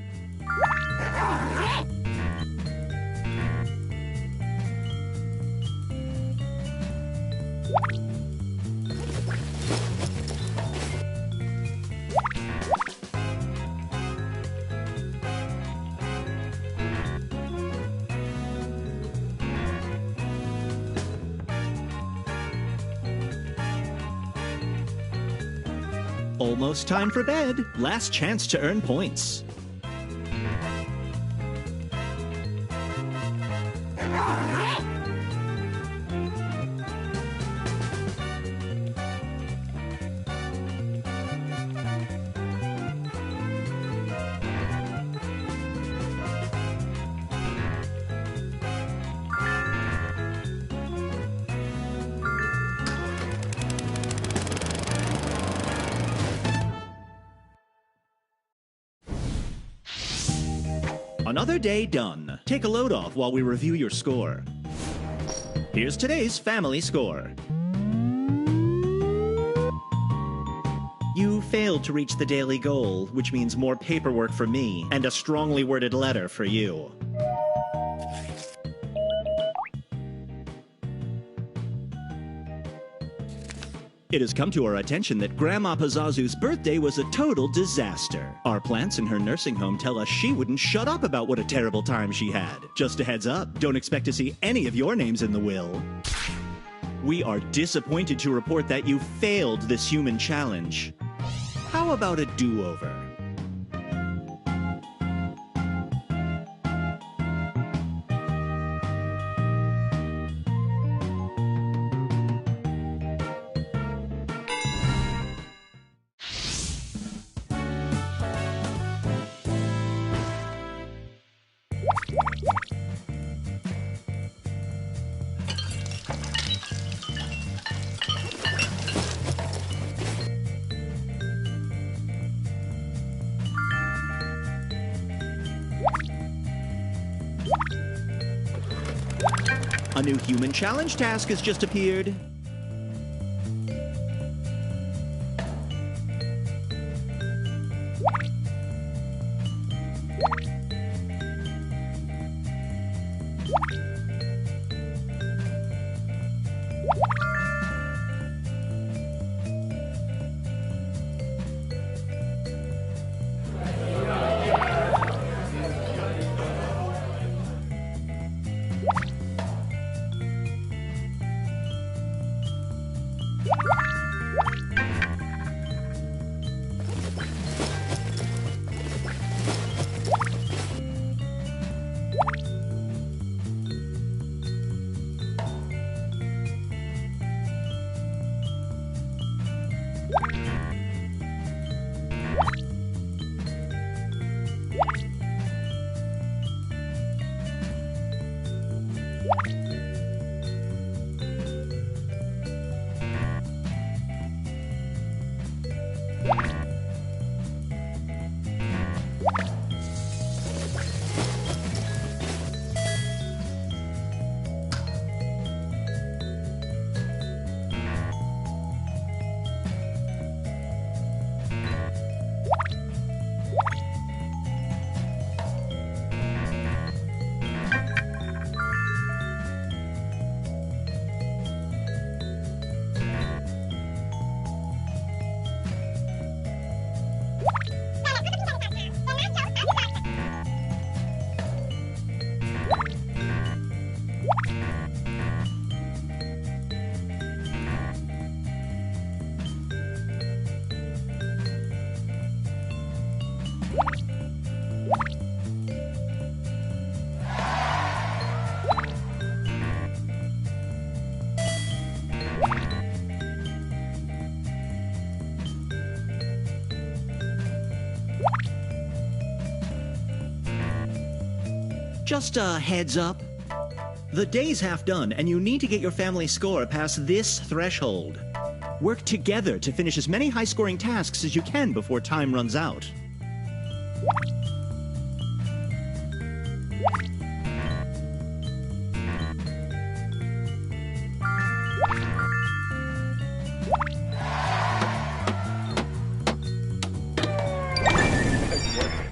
Almost time for bed. Last chance to earn points. Another day done. Take a load off while we review your score. Here's today's family score. You failed to reach the daily goal, which means more paperwork for me and a strongly worded letter for you. It has come to our attention that Grandma Pazazu's birthday was a total disaster. Our plants in her nursing home tell us she wouldn't shut up about what a terrible time she had. Just a heads up, don't expect to see any of your names in the will. We are disappointed to report that you failed this human challenge. How about a do-over? A new human challenge task has just appeared. Just a heads up. The day's half done, and you need to get your family score past this threshold. Work together to finish as many high-scoring tasks as you can before time runs out.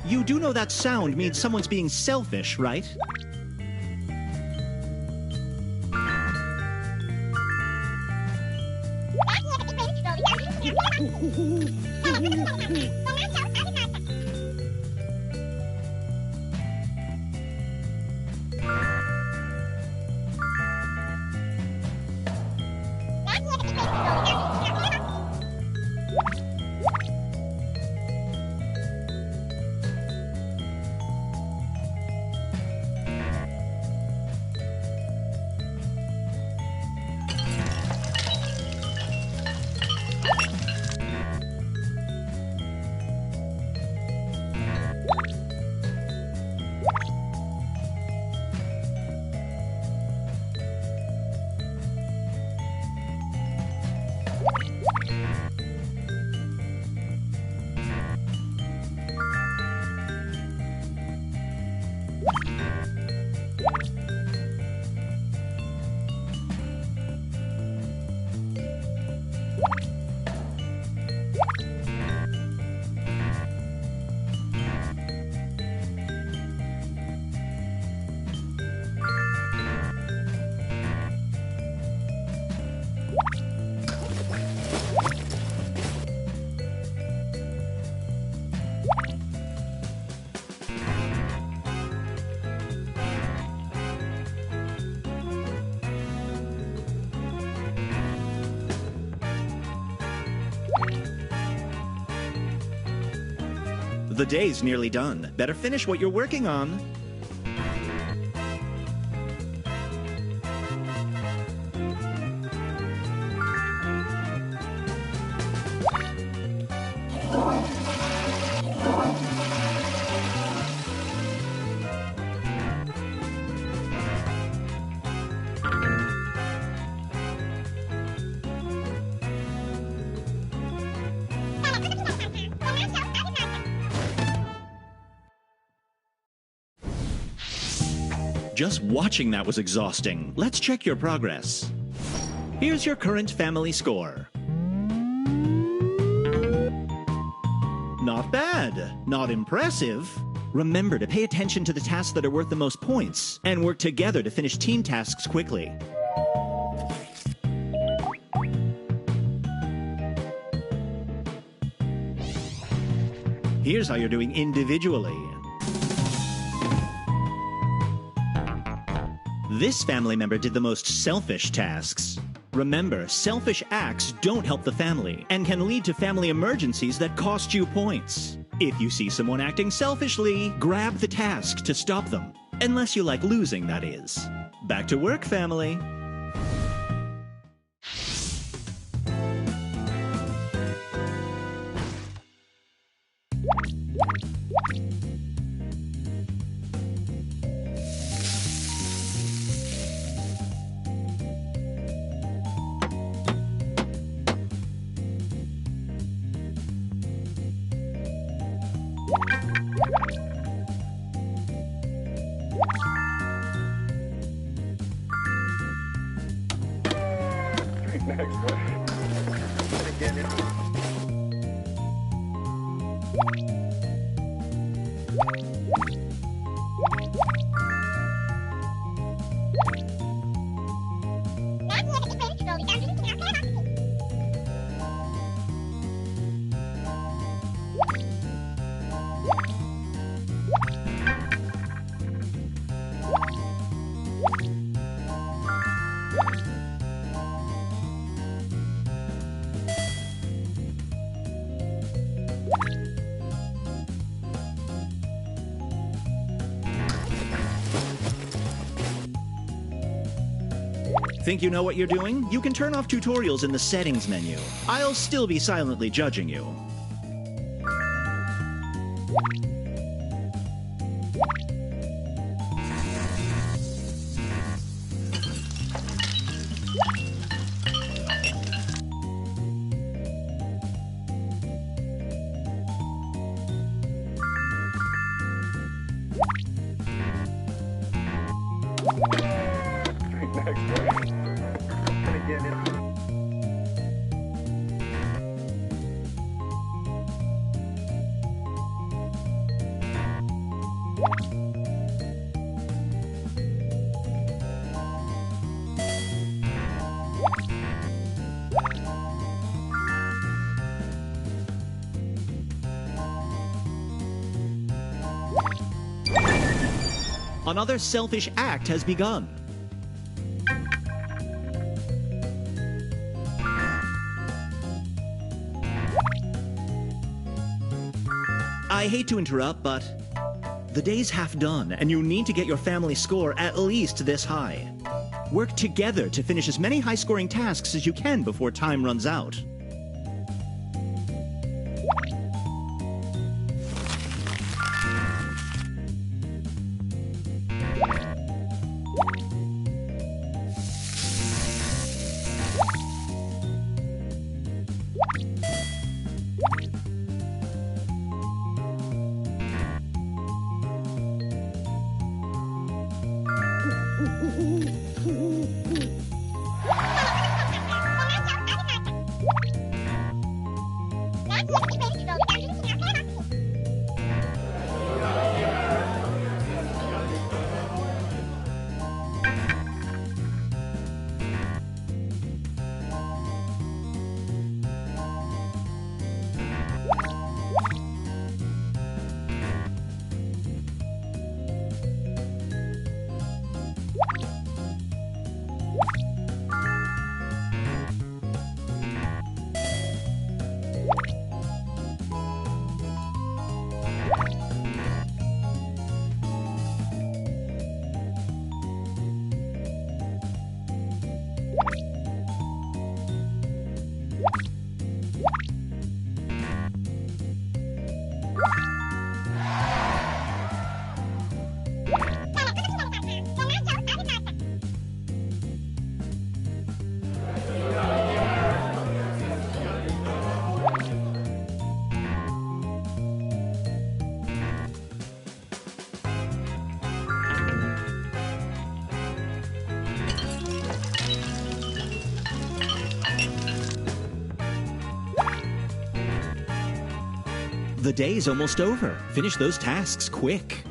You do know that sound means someone's being selfish, right? The day's nearly done. Better finish what you're working on. Just watching that was exhausting. Let's check your progress. Here's your current family score. Not bad. Not impressive. Remember to pay attention to the tasks that are worth the most points and work together to finish team tasks quickly. Here's how you're doing individually. This family member did the most selfish tasks. Remember, selfish acts don't help the family and can lead to family emergencies that cost you points. If you see someone acting selfishly, grab the task to stop them. Unless you like losing, that is. Back to work, family. Think you know what you're doing? You can turn off tutorials in the settings menu. I'll still be silently judging you. Another selfish act has begun. I hate to interrupt, but the day's half done, and you need to get your family score at least this high. Work together to finish as many high-scoring tasks as you can before time runs out. The day's almost over. Finish those tasks quick.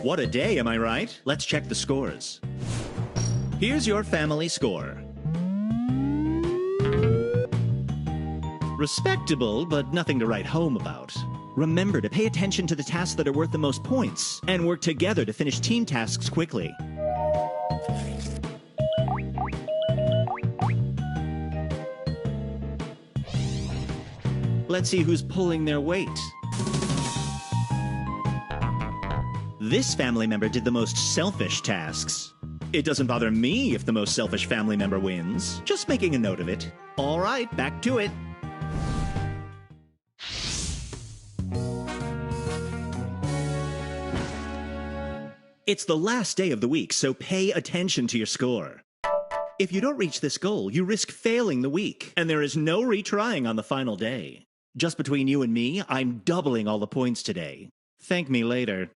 What a day, am I right? Let's check the scores. Here's your family score. Respectable, but nothing to write home about. Remember to pay attention to the tasks that are worth the most points, and work together to finish team tasks quickly. Let's see who's pulling their weight. This family member did the most selfish tasks. It doesn't bother me if the most selfish family member wins. Just making a note of it. All right, back to it. It's the last day of the week, so pay attention to your score. If you don't reach this goal, you risk failing the week, and there is no retrying on the final day. Just between you and me, I'm doubling all the points today. Thank me later.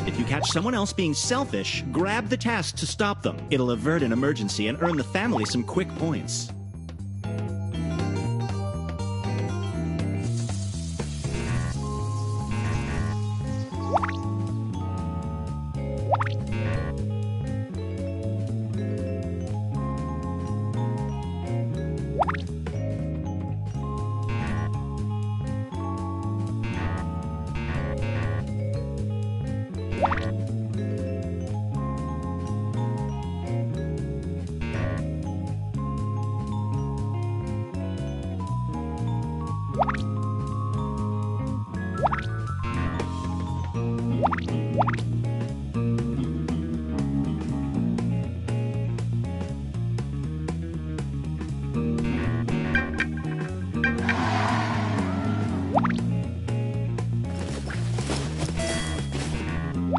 If you catch someone else being selfish, grab the task to stop them. It'll avert an emergency and earn the family some quick points.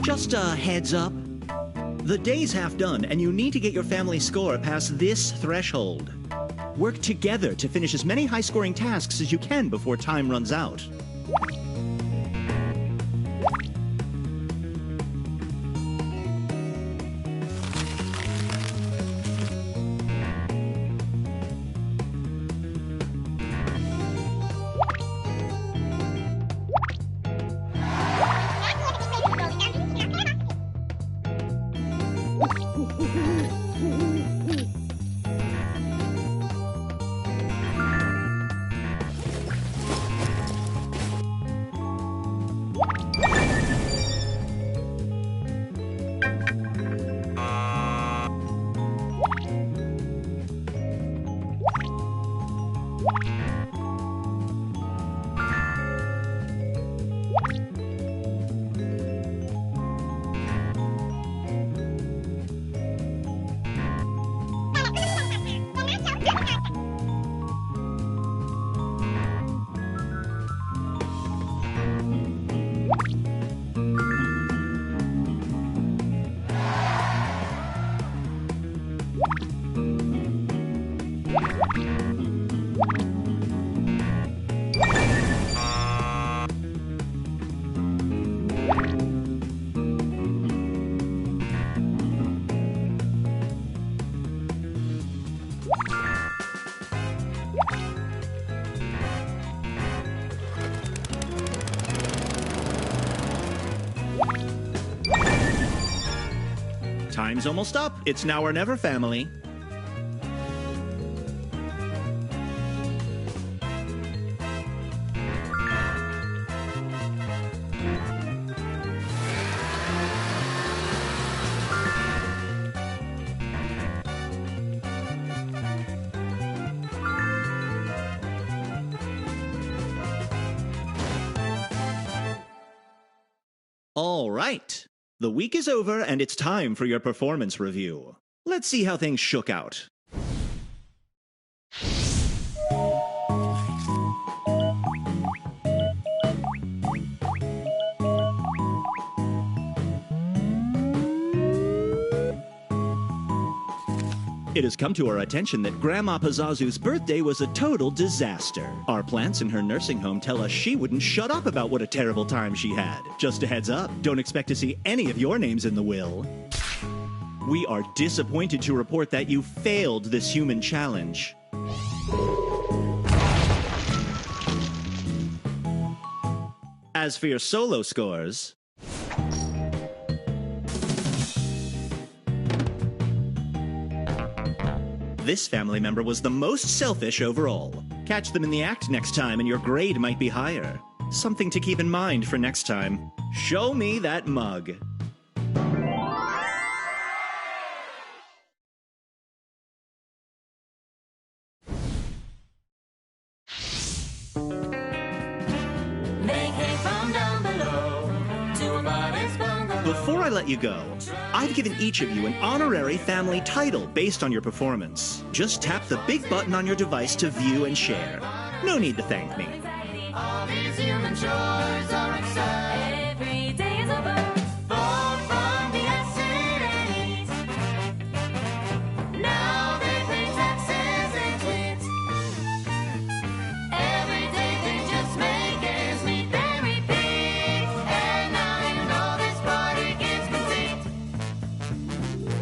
Just a heads up. The day's half done, and you need to get your family score past this threshold. Work together to finish as many high-scoring tasks as you can before time runs out. Time's almost up. It's now or never, family. All right. The week is over, and it's time for your performance review. Let's see how things shook out. It has come to our attention that Grandma Pazazu's birthday was a total disaster. Our plants in her nursing home tell us she wouldn't shut up about what a terrible time she had. Just a heads up, don't expect to see any of your names in the will. We are disappointed to report that you failed this human challenge. As for your solo scores, this family member was the most selfish overall. Catch them in the act next time and your grade might be higher. Something to keep in mind for next time. Show me that mug. They came from down below to a modest bungalow. Before I let you go, I've given each of you an honorary family title based on your performance. Just tap the big button on your device to view and share. No need to thank me. All these human chores are exciting. Every day is a birth. Far from the accident. Now they pay taxes and quit. Every day they just make ends meet. They repeat. And now you know this party gets complete.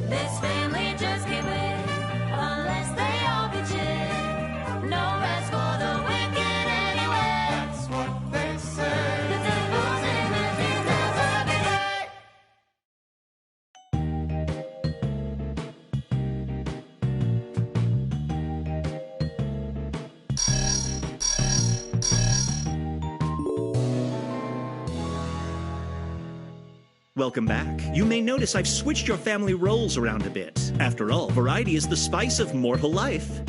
This family just can't win unless they all pitch in. No rest for the wicked anywhere. That's what they say. The devil's in the details every day. Welcome back. You may notice I've switched your family roles around a bit. After all, variety is the spice of mortal life.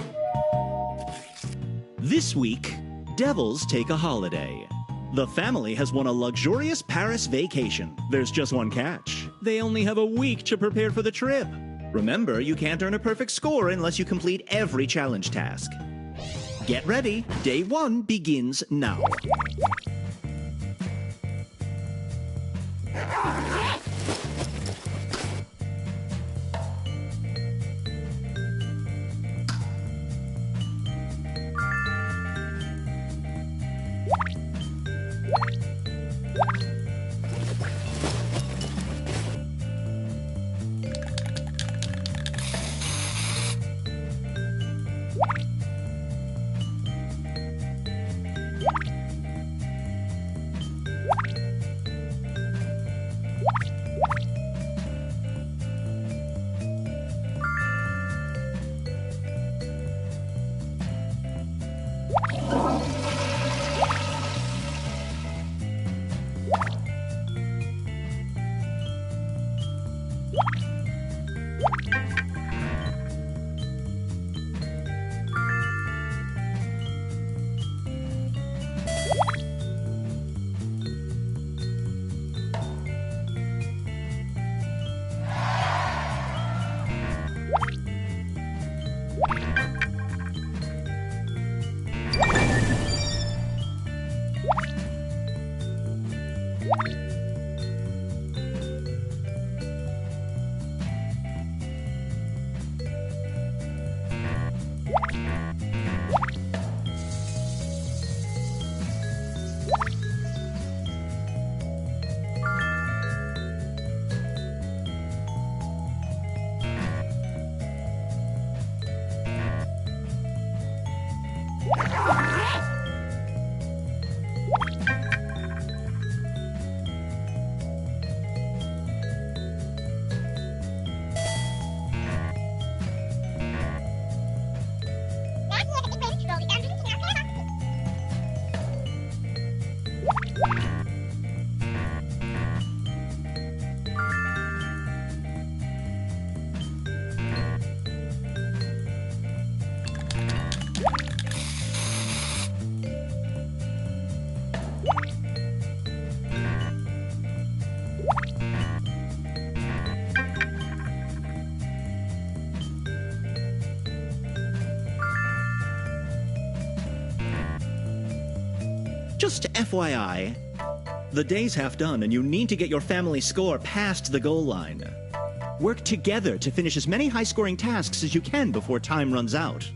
This week, devils take a holiday. The family has won a luxurious Paris vacation. There's just one catch. They only have a week to prepare for the trip. Remember, you can't earn a perfect score unless you complete every challenge task. Get ready. Day 1 begins now. Just FYI, the day's half done and you need to get your family score past the goal line. Work together to finish as many high-scoring tasks as you can before time runs out.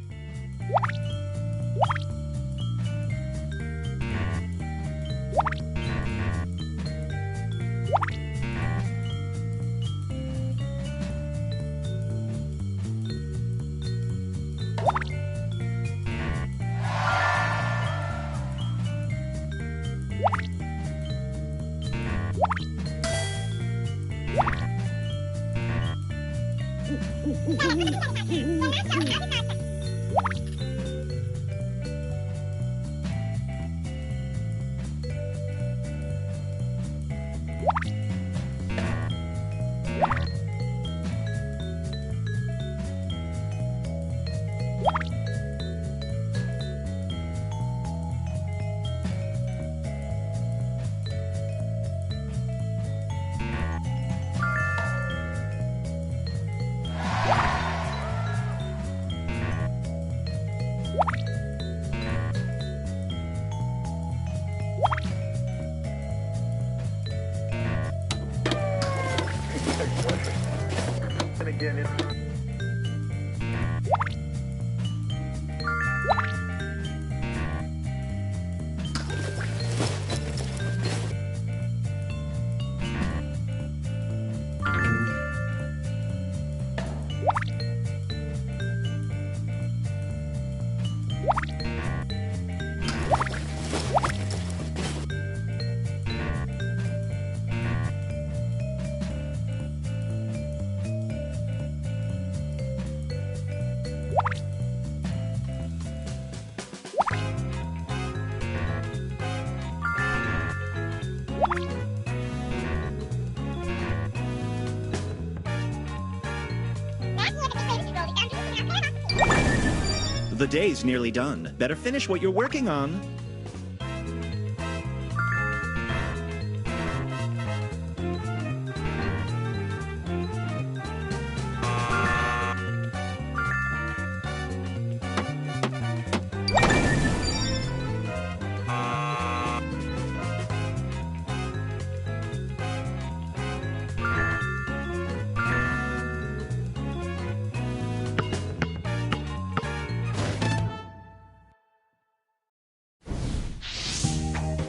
The day's nearly done. Better finish what you're working on.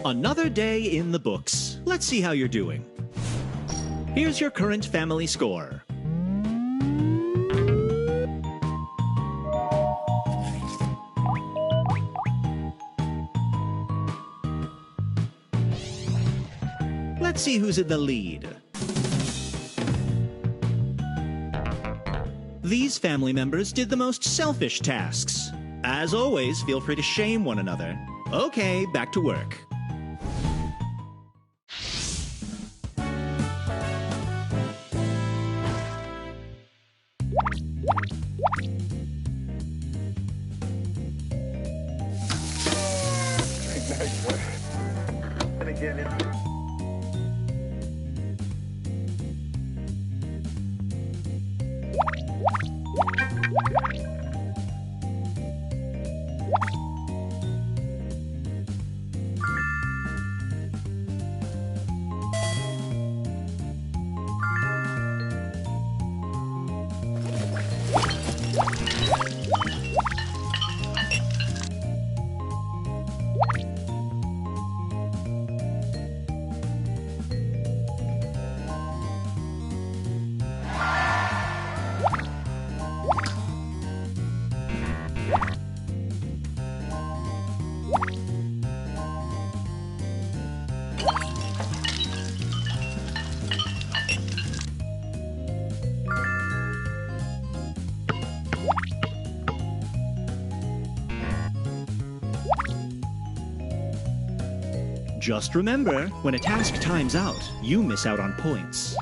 Another day in the books. Let's see how you're doing. Here's your current family score. Let's see who's in the lead. These family members did the most selfish tasks. As always, feel free to shame one another. Okay, back to work. Just remember, when a task times out, you miss out on points.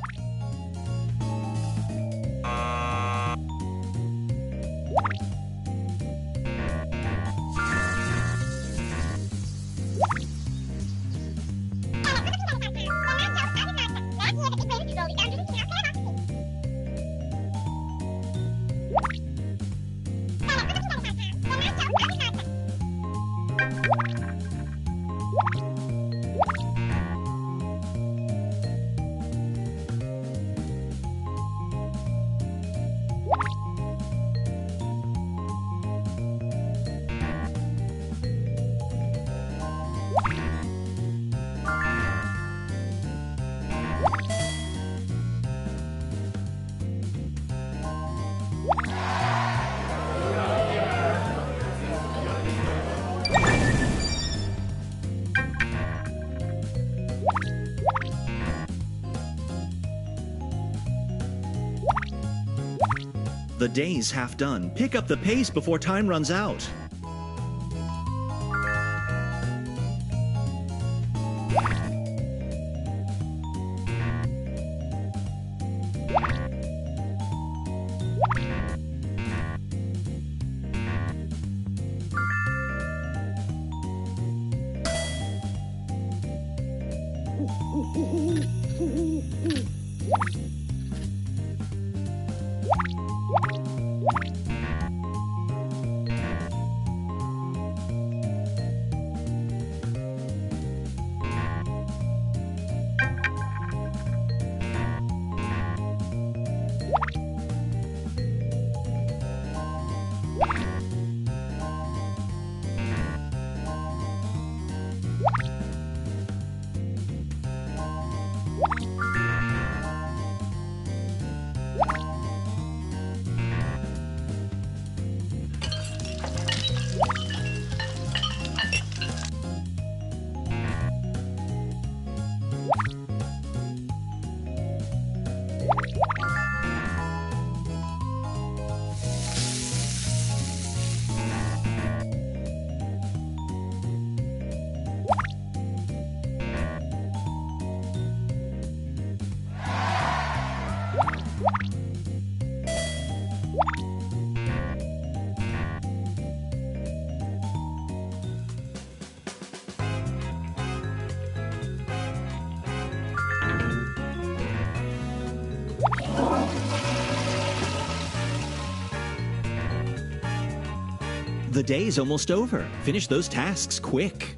The day's half done. Pick up the pace before time runs out. The day's almost over. Finish those tasks quick.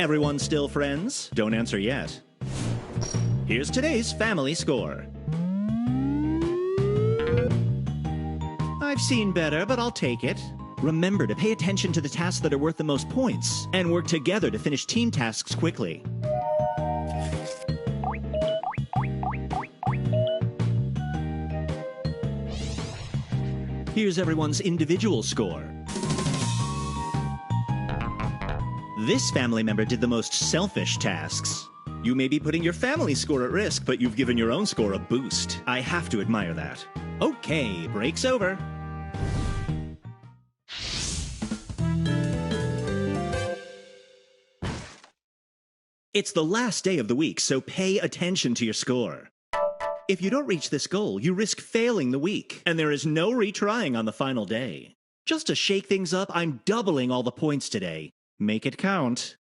Everyone still friends? Don't answer yet. Here's today's family score. I've seen better, but I'll take it. Remember to pay attention to the tasks that are worth the most points, and work together to finish team tasks quickly. Here's everyone's individual score. This family member did the most selfish tasks. You may be putting your family score at risk, but you've given your own score a boost. I have to admire that. Okay, break's over. It's the last day of the week, so pay attention to your score. If you don't reach this goal, you risk failing the week, and there is no retrying on the final day. Just to shake things up, I'm doubling all the points today. Make it count.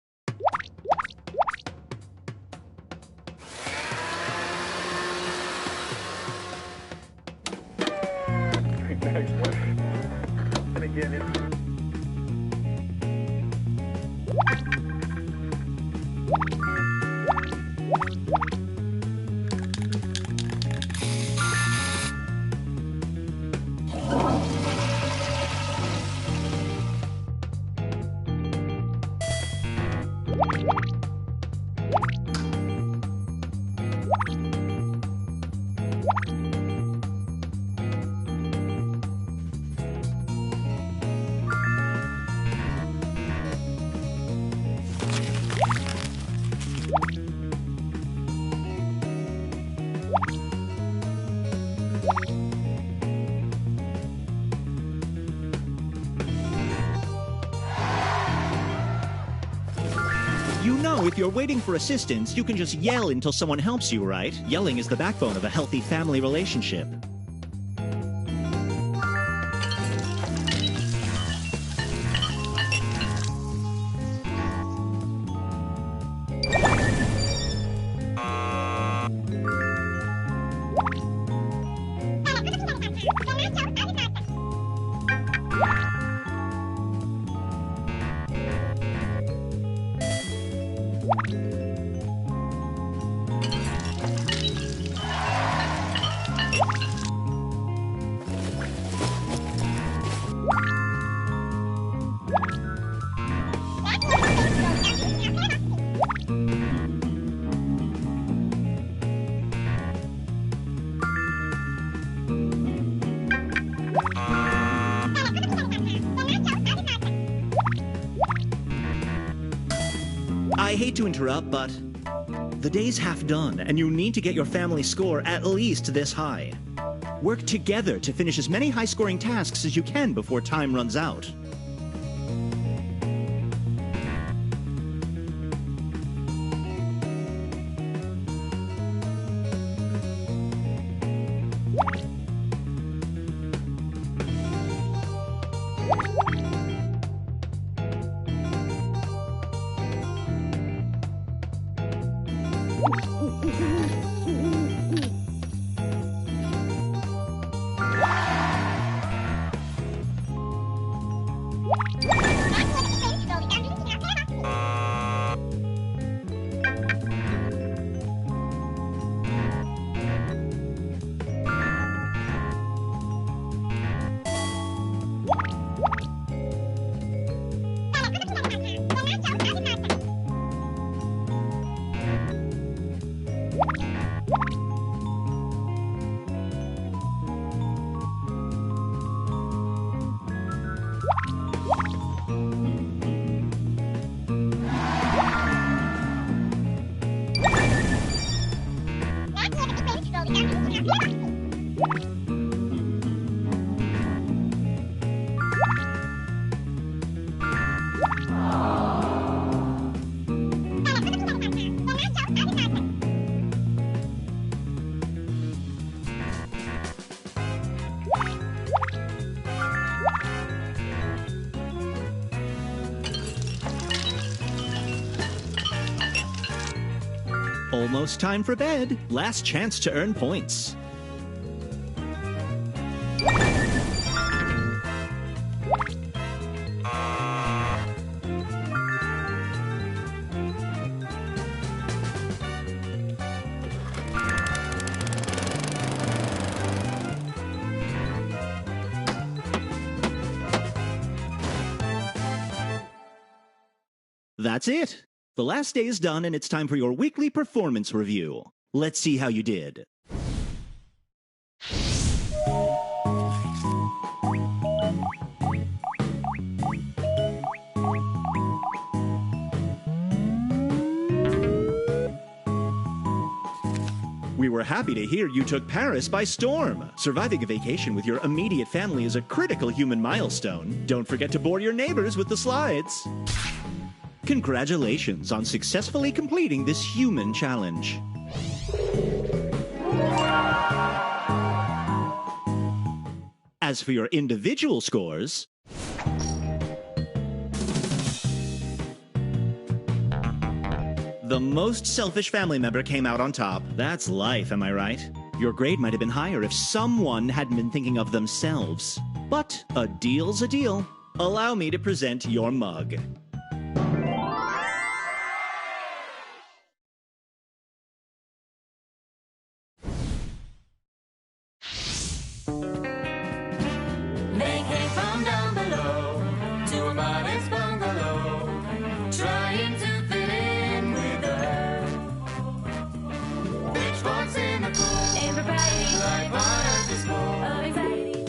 Next one. And again, You know, if you're waiting for assistance, you can just yell until someone helps you, right? Yelling is the backbone of a healthy family relationship. I hate to interrupt, but the day's half done, and you need to get your family score at least this high. Work together to finish as many high-scoring tasks as you can before time runs out. Almost time for bed. Last chance to earn points. That's it. The last day is done and it's time for your weekly performance review. Let's see how you did. We were happy to hear you took Paris by storm. Surviving a vacation with your immediate family is a critical human milestone. Don't forget to bore your neighbors with the slides. Congratulations on successfully completing this human challenge. As for your individual scores, the most selfish family member came out on top. That's life, am I right? Your grade might have been higher if someone hadn't been thinking of themselves. But a deal's a deal. Allow me to present your mug. They came from down below to a modest bungalow, trying to fit in with us. Pitchforks in the pool, impropriety, like waters is full of anxiety.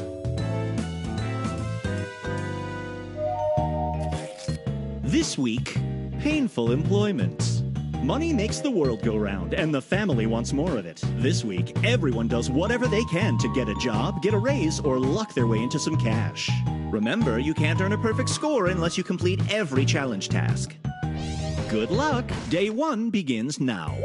This week, painful employment. Money makes the world go round, and the family wants more of it. This week, everyone does whatever they can to get a job, get a raise, or luck their way into some cash. Remember, you can't earn a perfect score unless you complete every challenge task. Good luck! Day 1 begins now.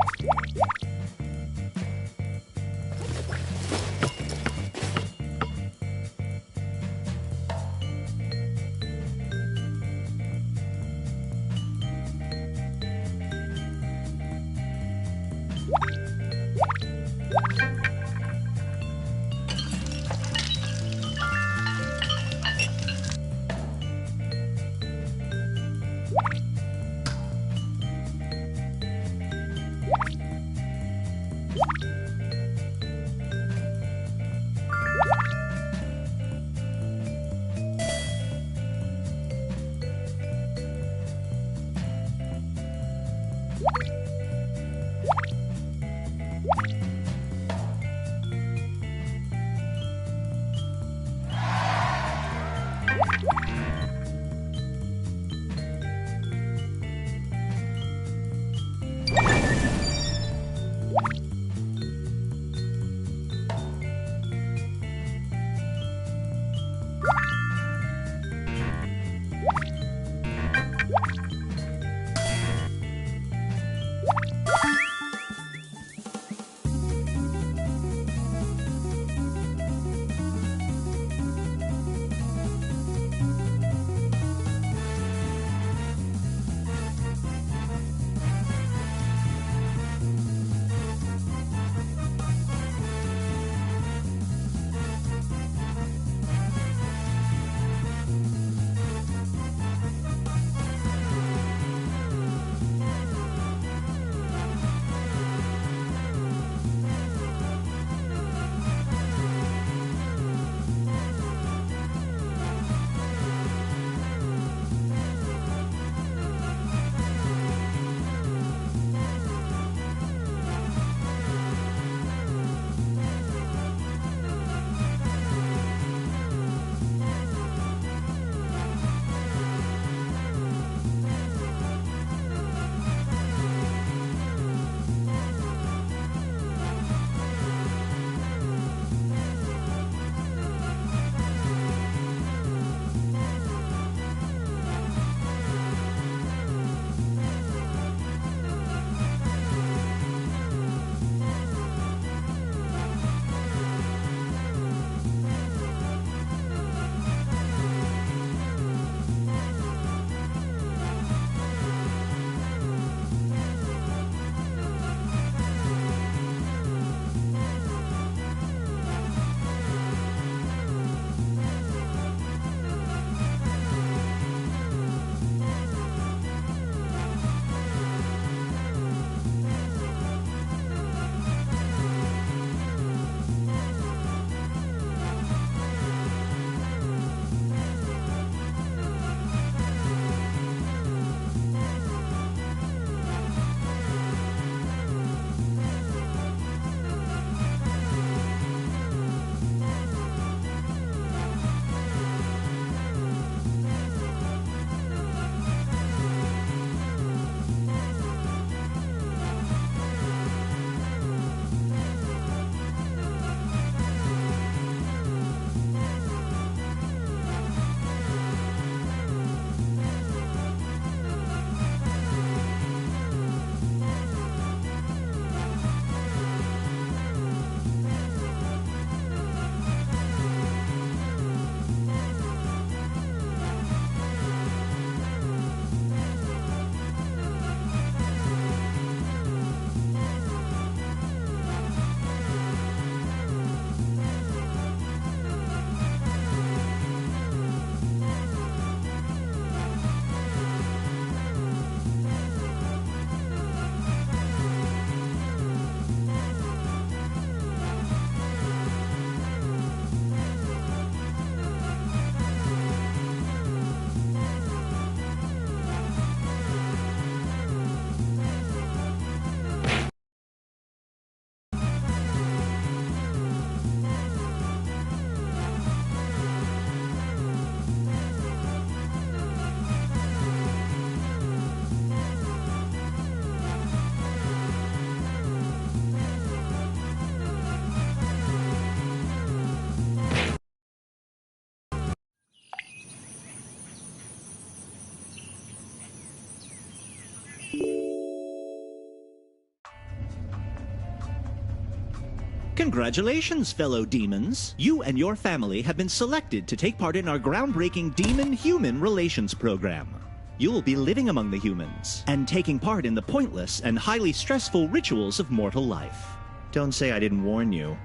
Congratulations, fellow demons. You and your family have been selected to take part in our groundbreaking demon-human relations program. You'll be living among the humans and taking part in the pointless and highly stressful rituals of mortal life. Don't say I didn't warn you.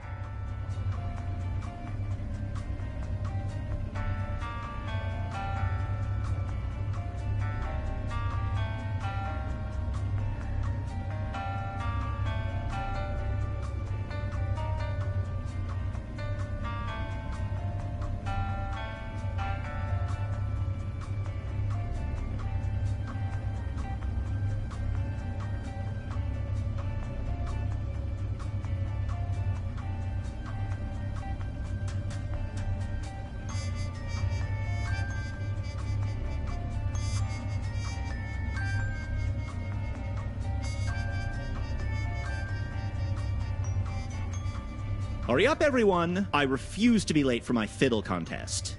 Hurry up, everyone! I refuse to be late for my fiddle contest.